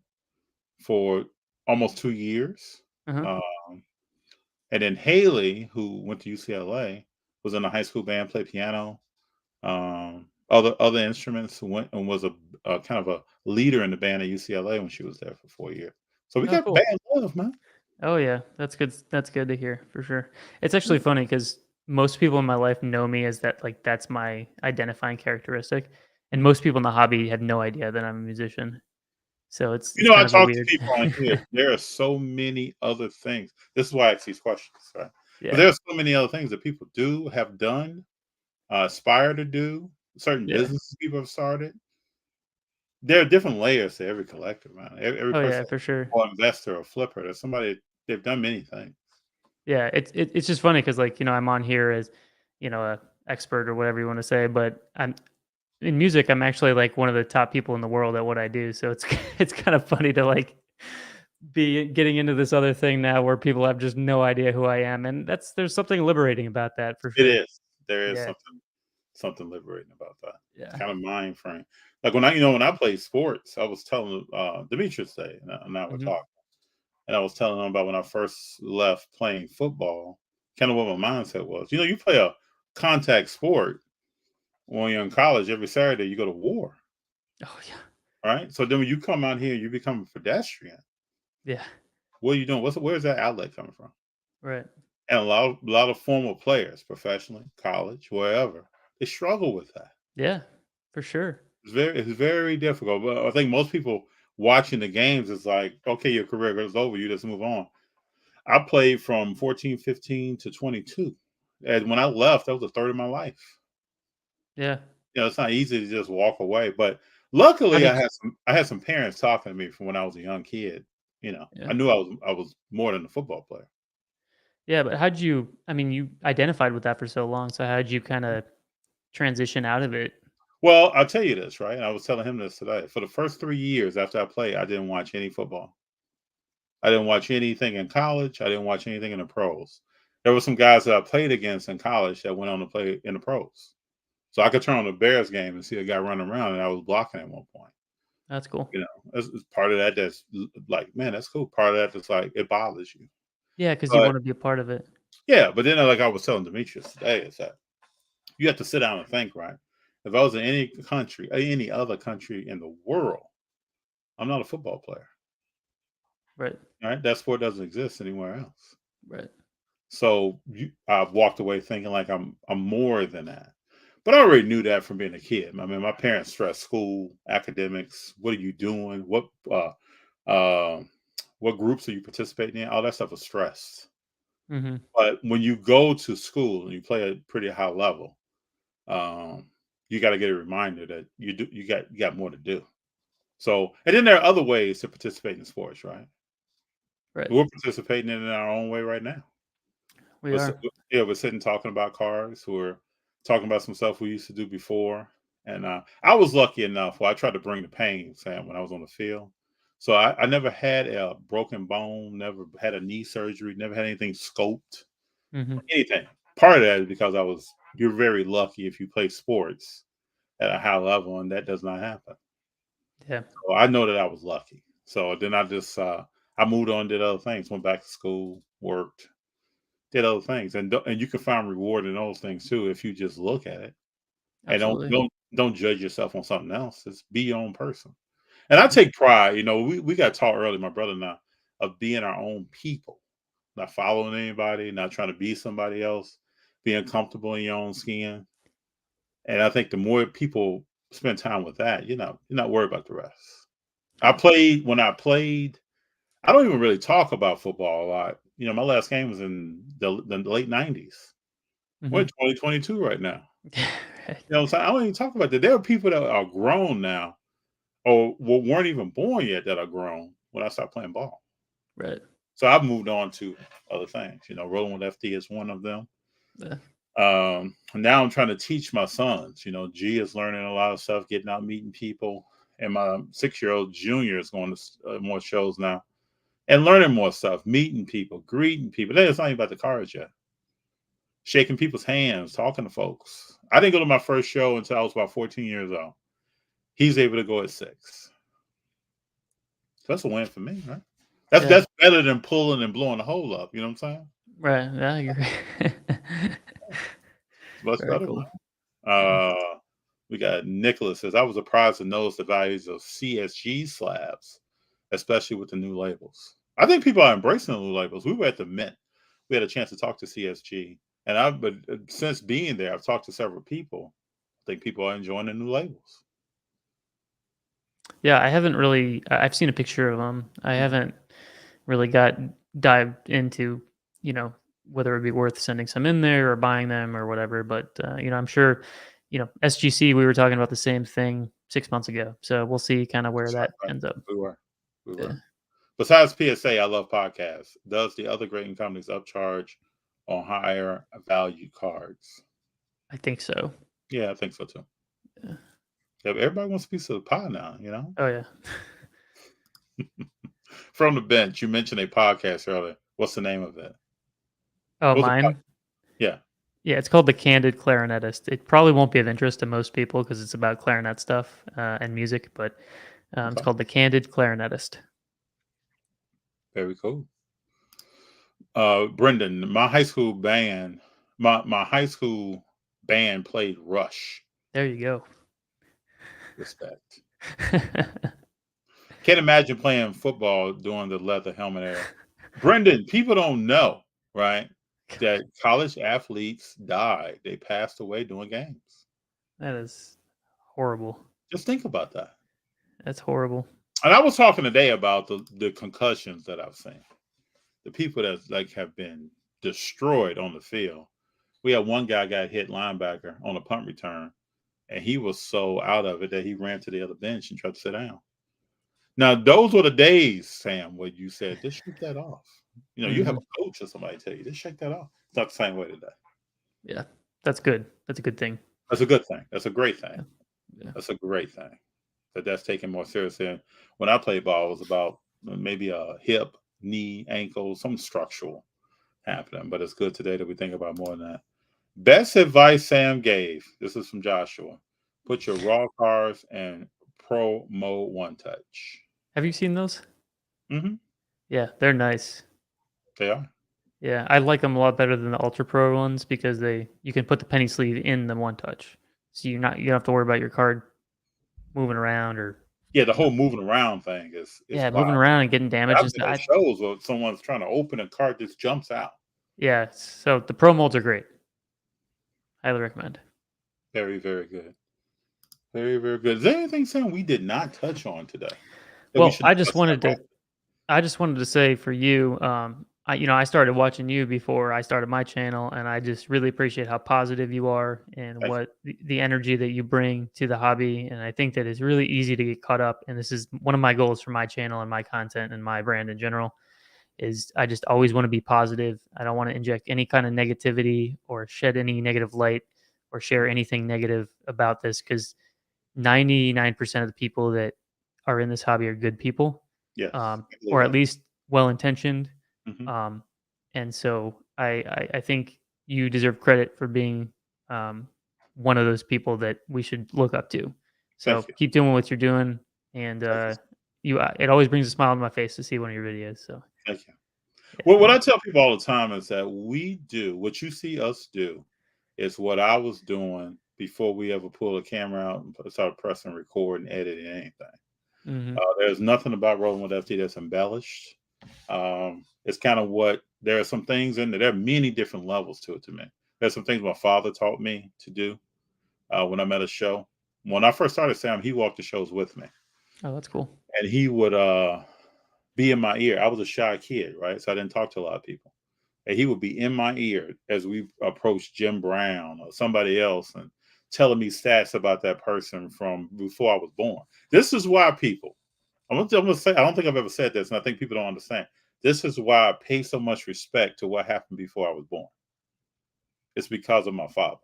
for almost 2 years. Uh-huh. Um, and then Haley, who went to UCLA, was in a high school band, played piano, other instruments, went and was a kind of a leader in the band at UCLA when she was there for 4 years. So we Oh, got cool. band love, man. Oh yeah, that's good. That's good to hear for sure. It's actually funny because most people in my life know me as that. Like that's my identifying characteristic, and most people in the hobby have no idea that I'm a musician. So You it's know, I kind of a talk to weird. people on here. There are so many other things. This is why I ask these questions, right? But Yeah, there are so many other things that people do, have done, aspire to do. Certain yeah. businesses people have started. There are different layers to every collector, man. Every Oh yeah, person, for sure. or investor, or flipper. There's somebody. They've done many things. Yeah, it's just funny because like I'm on here as a expert or whatever you want to say, but I'm in music. I'm actually like one of the top people in the world at what I do. So it's it's kind of funny to like be getting into this other thing now where people have just no idea who I am, and there's something liberating about that for It sure. is. There is Yeah, something liberating about that. It's yeah. kind of mind frame. Like when I played sports, I was telling Demetrius today, and now we're Hmm. talking. And I was telling him about when I first left playing football, kind of what my mindset was. You play a contact sport when you're in college. Every Saturday, you go to war, Oh yeah, right? So then when you come out here, you become a pedestrian. yeah. What are you doing? Where's that outlet coming from? Right. And a lot of former players, professionally, college, wherever, they struggle with that. Yeah, for sure. It's very difficult. But I think most people watching the games is like, okay, your career is over. You just move on. I played from 14, 15 to 22. And when I left, that was a third of my life. Yeah. It's not easy to just walk away. But How luckily, did I had some parents talking to me from when I was a young kid. yeah. I knew I was more than a football player. Yeah, but how'd you I mean, you identified with that for so long, so how'd you kinda transition out of it? Well, I'll tell you this, right? And I was telling him this today. For the first 3 years after I played, I didn't watch any football. I didn't watch anything in college. I didn't watch anything in the pros. There were some guys that I played against in college that went on to play in the pros. So I could turn on the Bears game and see a guy running around, and I was blocking at one point. That's cool. It's part of that that's like, man, that's cool. Part of that that's like it bothers you. Yeah, because you But wanna be a part of it. yeah, but then like I was telling Demetrius today, is that you have to sit down and think, right? If I was in any other country in the world, I'm not a football player. Right, Right? That sport doesn't exist anywhere else. right. So I've walked away thinking like I'm more than that. But I already knew that from being a kid. I mean, my parents stressed school, academics. What are you doing? Uh, what groups are you participating in? All that stuff was stressed. Mhm. But when you go to school and you play at a pretty high level, um, you got to get a reminder that you got more to do. So, and then there are other ways to participate in sports, right? Right. We're participating in it our own way right now. We We're, si- are. yeah, we're sitting talking about cars. We're talking about some stuff we used to do before. And I was lucky enough. Well, I tried to bring the pain, Sam, when I was on the field. So I never had a broken bone, never had a knee surgery, never had anything scoped, Mhm. anything. Part of that is because you're very lucky if you play sports at a high level, and that does not happen. Yeah, So I know that I was lucky. So then I moved on, did other things, went back to school, worked, did other things, and you can find reward in those things too if you just look at it and don't absolutely. don't don't judge yourself on something else. Just be your own person. And I take pride. We got taught early, my brother and I, of being our own people, not following anybody, not trying to be somebody else, being comfortable in your own skin. And I think the more people spend time with that, you're not worried about the rest. Yeah. When I played, I don't even really talk about football a lot. My last game was in the late 90s. We're in Mhm. 2022 right now. Right. What I'm saying? I don't even talk about that. There are people that are grown now. or weren't even born yet that are grown when I started playing ball. Right. So I've moved on to other things. Rolling with FD is one of them. Yeah. Now I'm trying to teach my sons. G is learning a lot of stuff, getting out, meeting people, and my 6-year-old Junior is going to more shows now and learning more stuff, meeting people, greeting people. It's not even about the cards yet. Shaking people's hands, talking to folks. I didn't go to my first show until I was about 14 years old. He's able to go at 6. So that's a win for me, right? That's better than pulling and blowing the hole up. You know what I'm saying? Right. Yeah, you're right. Much Very better. cool. We got Nicholas says, I was surprised to notice the values of CSG slabs, especially with the new labels. I think people are embracing the new labels. We were at the Mint. We had a chance to talk to CSG. But since being there, I've talked to several people. I think people are enjoying the new labels. Yeah, I've seen a picture of them. I haven't really dived into, whether it'd be worth sending some in there or buying them or whatever. But, I'm sure, SGC, we were talking about the same thing 6 months ago. So we'll see kind of where that Right. ends up. We were. Yeah. Besides PSA, I love podcasts. Does the other grading companies upcharge on higher value cards? I think so. Yeah, I think so too. Yeah. Everybody wants a piece of the pie now, Oh, yeah. From the bench, you mentioned a podcast earlier. What's the name of it? Oh, mine? Yeah. Yeah, it's called The Candid Clarinetist. It probably won't be of interest to most people because it's about clarinet stuff and music, but it's called The Candid Clarinetist. Very cool. Brendan, my high school band played Rush. There you go. Respect. Can't imagine playing football during the leather helmet era. Brendan, people don't know, right, that college athletes died. They passed away doing games. That is horrible. Just think about that. That's horrible. And I was talking today about the concussions that I've seen. The people that have been destroyed on the field. We had one guy got hit linebacker on a punt return, and he was so out of it that he ran to the other bench and tried to sit down. Now, those were the days, Sam, where you said, just shake that off. You have a coach or somebody tell you, just shake that off. It's not the same way today. Yeah, that's good. That's a good thing. That's a good thing. That's a great thing. Yeah. That's a great thing. That's taken more seriously. And when I played ball, it was about maybe a hip, knee, ankle, some structural happening. But it's good today that we think about more than that. Best advice Sam gave. This is from Joshua. Put your raw cars in Pro Mode One Touch. Have you seen those? Mm-hmm. Yeah, they're nice. They are. Yeah, I like them a lot better than the Ultra Pro ones because you can put the penny sleeve in the One Touch, so you don't have to worry about your card moving around or. Yeah, the whole moving around thing is moving around and getting damaged. I've been at shows where someone's trying to open a card, just jumps out. Yeah, so the Pro molds are great. Highly recommend. Very, very good. Very, very good. Is there anything, Sam, we did not touch on today? Well, I just wanted to say for you, I started watching you before I started my channel, and I just really appreciate how positive you are and what the energy that you bring to the hobby. And I think that it's really easy to get caught up. And this is one of my goals for my channel and my content and my brand in general. Is I just always want to be positive. I don't want to inject any kind of negativity or shed any negative light or share anything negative about this, because 99% of the people that are in this hobby are good people, yes, or at least well-intentioned. Mm-hmm. And so I think you deserve credit for being one of those people that we should look up to. So keep doing what you're doing, and it always brings a smile on my face to see one of your videos. So thank you. Yeah. Well, what I tell people all the time is that we do what you see us do is what I was doing before we ever pull a camera out and start pressing record and editing anything. Mm-hmm. There's nothing about Rolling with FT that's embellished. It's kind of there are some things in there. There are many different levels to it to me. There's some things my father taught me to do when I'm at a show. When I first started Sam, he walked the shows with me. Oh, that's cool. And he would be in my ear. I was a shy kid, right? So I didn't talk to a lot of people. And he would be in my ear as we approached Jim Brown or somebody else. And telling me stats about that person from before I was born. This is why people, I'm gonna say, I don't think I've ever said this, and I think people don't understand. This is why I pay so much respect to what happened before I was born. It's because of my father.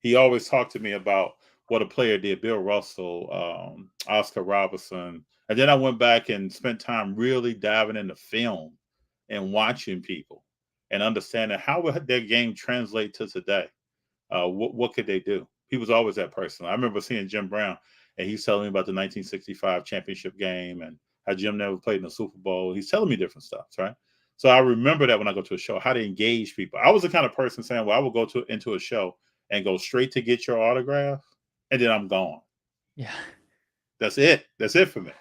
He always talked to me about what a player did. Bill Russell, Oscar Robertson. And then I went back and spent time really diving into film and watching people and understanding how would their game translate to today. What could they do? He was always that person. I remember seeing Jim Brown, and he's telling me about the 1965 championship game and how Jim never played in the Super Bowl. He's telling me different stuff, right? So I remember that when I go to a show, how to engage people. I was the kind of person saying, well, I will go into a show and go straight to get your autograph, and then I'm gone. Yeah. That's it. That's it for me.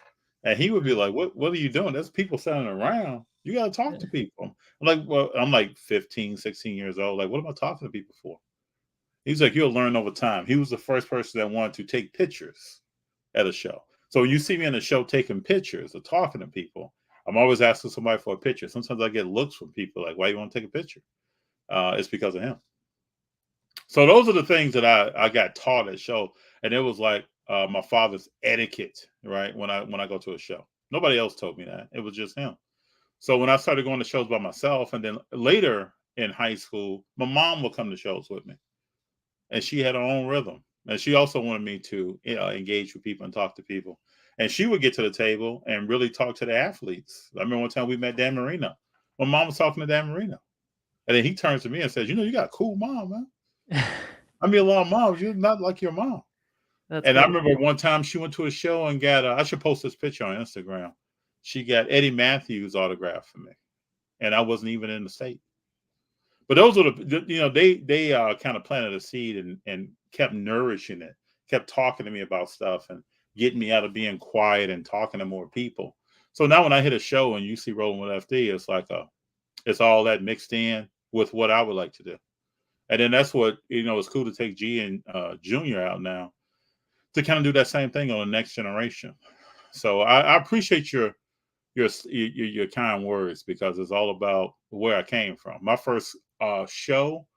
And he would be like, what are you doing? There's people standing around. You got to talk to people. I'm like, well, I'm like 15, 16 years old. Like, what am I talking to people for? He's like, you'll learn over time. He was the first person that wanted to take pictures at a show. So you see me in a show taking pictures or talking to people, I'm always asking somebody for a picture. Sometimes I get looks from people like, why you want to take a picture? It's because of him. So those are the things that I got taught at show. And it was like my father's etiquette, right? When I go to a show. Nobody else told me that. It was just him. So when I started going to shows by myself, and then later in high school, my mom would come to shows with me. And she had her own rhythm. And she also wanted me to engage with people and talk to people. And she would get to the table and really talk to the athletes. I remember one time we met Dan Marino. My mom was talking to Dan Marino. And then he turns to me and says, you got a cool mom, man. I mean, a lot of moms, you're not like your mom. And cool. I remember one time she went to a show and got, I should post this picture on Instagram. She got Eddie Matthews' autograph for me. And I wasn't even in the state. But those are they kind of planted a seed and kept nourishing it, kept talking to me about stuff and getting me out of being quiet and talking to more people. So now when I hit a show and you see Rolling with FD, it's like it's all that mixed in with what I would like to do. And then that's what, it's cool to take G and Junior out now to kind of do that same thing on the next generation. So I appreciate your kind words, because it's all about where I came from. My first show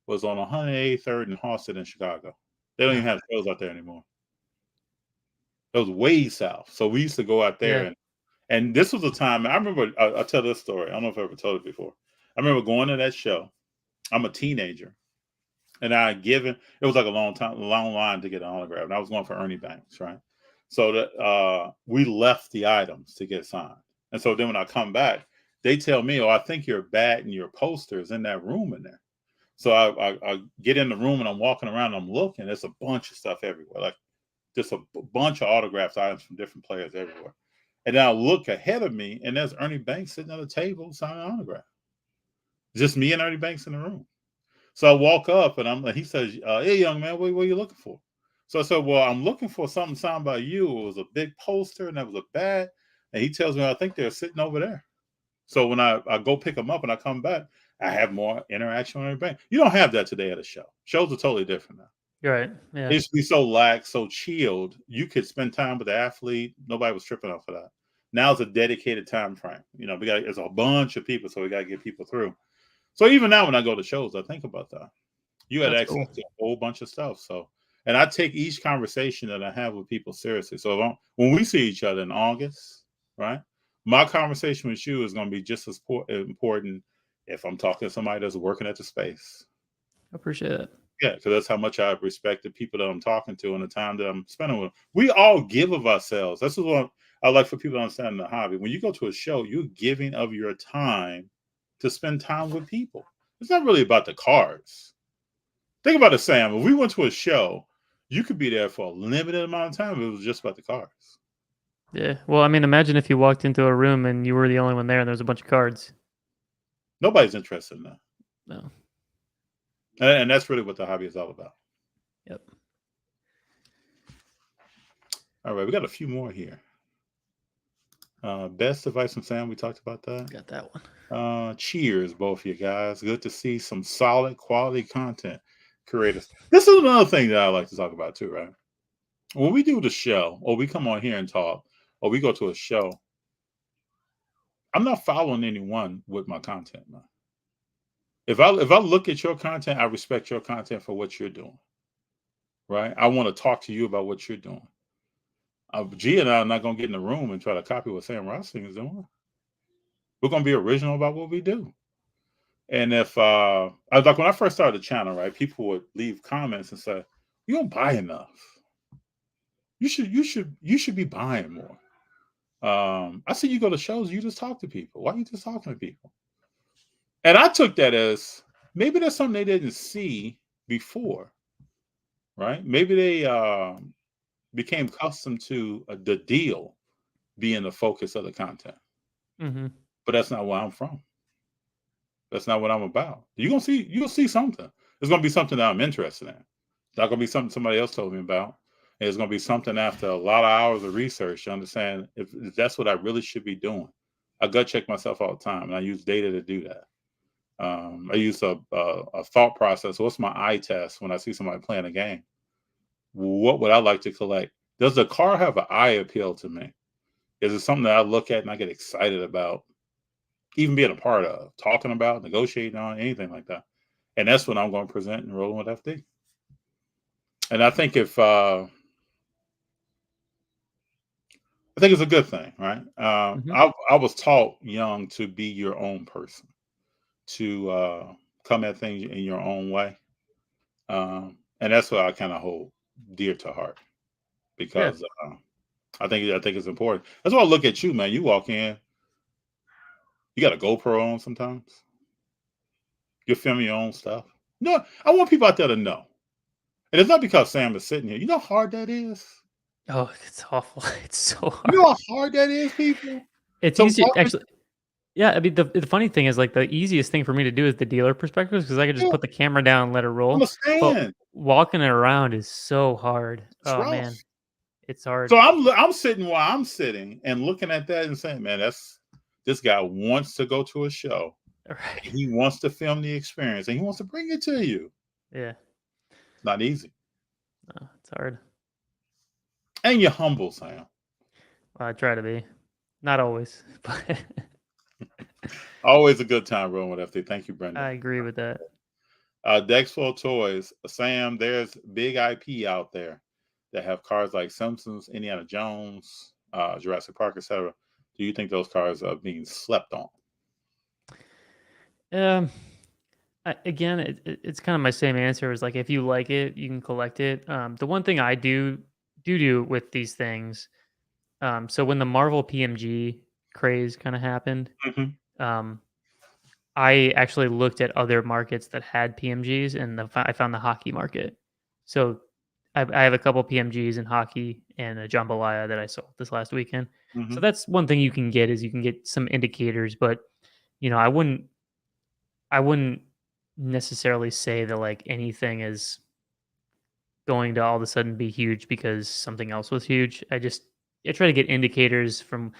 was on 183rd and Halsted in Chicago. They don't even have shows out there anymore. It was way south. So we used to go out there, and this was a time, I remember, I'll tell this story. I don't know if I ever told it before. I remember going to that show. I'm a teenager, and it was like a long line to get an autograph, and I was going for Ernie Banks, right? So that we left the items to get signed. And so then when I come back, they tell me, I think your bat and your poster is in that room in there. So I get in the room and I'm walking around and I'm looking. There's a bunch of stuff everywhere, like just a bunch of autographed items from different players everywhere. And then I look ahead of me and there's Ernie Banks sitting at a table signing an autograph. Just me and Ernie Banks in the room. So I walk up and he says, hey, young man, what are you looking for? So I said, well, I'm looking for something signed by you. It was a big poster and that was a bat. And he tells me, I think they're sitting over there. So when I go pick them up and I come back, I have more interaction with everybody. You don't have that today at a show. Shows are totally different now. You're right. Yeah. It used to be so lax, so chilled. You could spend time with the athlete. Nobody was tripping off of that. Now it's a dedicated time frame. There's a bunch of people, so we got to get people through. So even now when I go to shows, I think about that. You had access to a whole bunch of stuff. So, and I take each conversation that I have with people seriously. So when we see each other in August, right? My conversation with you is going to be just as important if I'm talking to somebody that's working at the space. I appreciate it. Yeah, because that's how much I respect the people that I'm talking to and the time that I'm spending with them. We all give of ourselves. That's what I like for people to understand in the hobby. When you go to a show, you're giving of your time to spend time with people. It's not really about the cards. Think about it, Sam. If we went to a show, you could be there for a limited amount of time. It was just about the cards. Yeah. Well, I mean, imagine if you walked into a room and you were the only one there and there was a bunch of cards. Nobody's interested in that. No. And that's really what the hobby is all about. Yep. All right. We got a few more here. Best advice from Sam. We talked about that. Got that one. Cheers, both of you guys. Good to see some solid quality content creators. This is another thing that I like to talk about too, right? When we do the show, or we come on here and talk, or we go to a show, I'm not following anyone with my content, man. If I look at your content, I respect your content for what you're doing. right? I want to talk to you about what you're doing. G and I are not going to get in the room and try to copy what Sam Rothstein is doing. We're going to be original about what we do. And if I was like, when I first started the channel, right, people would leave comments and say, "You don't buy enough. You should be buying more." I see you go to shows, you just talk to people. Why are you just talking to people? And I took that as maybe there's something they didn't see before, right? Maybe they became accustomed to the deal being the focus of the content. Mm-hmm. But that's not where I'm from. That's not what I'm about. You'll see something. It's gonna be something that I'm interested in. It's not gonna be something somebody else told me about. And it's gonna be something after a lot of hours of research to understand if that's what I really should be doing. I gut check myself all the time, and I use data to do that. I use a thought process. What's my eye test when I see somebody playing a game? What would I like to collect? Does the car have an eye appeal to me? Is it something that I look at and I get excited about? Even being a part of, talking about, negotiating on, anything like that. And that's what I'm going to present and roll with FD. And I think I think it's a good thing, right? I was taught young to be your own person, to come at things in your own way. And that's what I kind of hold dear to heart because I think it's important. That's why I look at you, man. You walk in, you got a GoPro on sometimes. You're filming your own stuff. No, I want people out there to know. And it's not because Sam is sitting here. You know how hard that is? Oh, it's awful. It's so hard. You know how hard that is, people? It's So easy, walking- actually. Yeah, I mean, the funny thing is, like, the easiest thing for me to do is the dealer perspective because I could just Yeah. put the camera down and let it roll. But Understand. walking it around is so hard. It's Oh rough. man, it's hard. So I'm sitting while I'm sitting and looking at that and saying, man, this guy wants to go to a show. Right. He wants to film the experience and he wants to bring it to you. Yeah. It's not easy. No, it's hard. And you're humble, Sam. Well, I try to be. Not always, but Always a good time rolling with FD. Thank you, Brenda. I agree with that. Dexful Toys. Sam, there's big IP out there that have cars like Simpsons, Indiana Jones, Jurassic Park, etc. Do you think those cars are being slept on? Again, it's kind of my same answer. Is like if you like it, you can collect it. The one thing I do with these things. So when the Marvel PMG craze kind of happened, Mm-hmm. I actually looked at other markets that had PMGs, and I found the hockey market. So I have a couple PMGs in hockey and a jambalaya that I sold this last weekend. Mm-hmm. So that's one thing you can get is you can get some indicators, but I wouldn't necessarily say that like anything is going to all of a sudden be huge because something else was huge. I try to get indicators from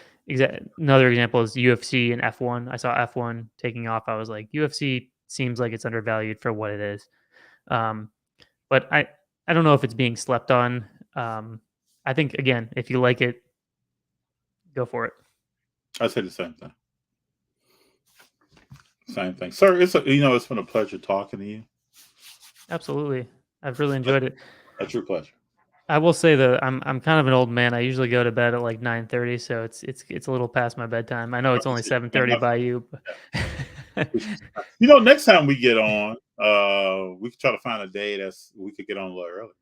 another example is UFC and F1. I saw F1 taking off. I was like, UFC seems like it's undervalued for what it is. But I don't know if it's being slept on. I think again, if you like it, go for it. I say the same thing. Same thing, sir. It's been a pleasure talking to you. Absolutely, I've really enjoyed it. A true pleasure. I will say that I'm kind of an old man. I usually go to bed at like 9:30, so it's a little past my bedtime. I know it's only 7:30 by you. But next time we get on, we could try to find a day we could get on a little early.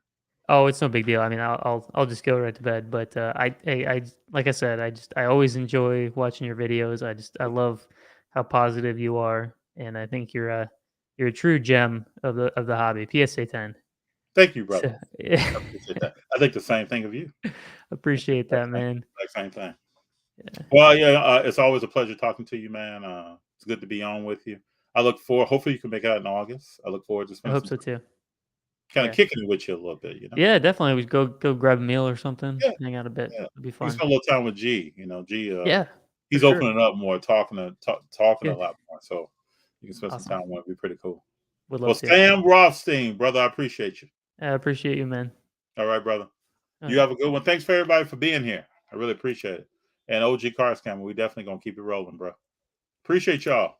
Oh, it's no big deal. I mean, I'll just go right to bed. But I like I said, I always enjoy watching your videos. I love how positive you are, and I think you're a true gem of the hobby. PSA 10. Thank you, brother. So, yeah. I appreciate that. I think the same thing of you. Appreciate that, man. Same thing. Yeah. Well, yeah, it's always a pleasure talking to you, man. It's good to be on with you. I look forward. Hopefully, you can make it out in August. I look forward to spending. I hope so too. Kind of kicking it with you a little bit, Yeah, definitely. We go grab a meal or something. Yeah. Hang out a bit. Yeah. It'll be fun. We spend a little time with G. G. Yeah. He's opening up more, talking a Yeah. lot more. So you can spend some time with him. It'd be pretty cool. Would love to. Sam Rothstein, brother, I appreciate you. I appreciate you, man. All right, brother. You have a good one. Thanks for everybody for being here. I really appreciate it. And OG Cars Camera, we definitely gonna keep it rolling, bro. Appreciate y'all.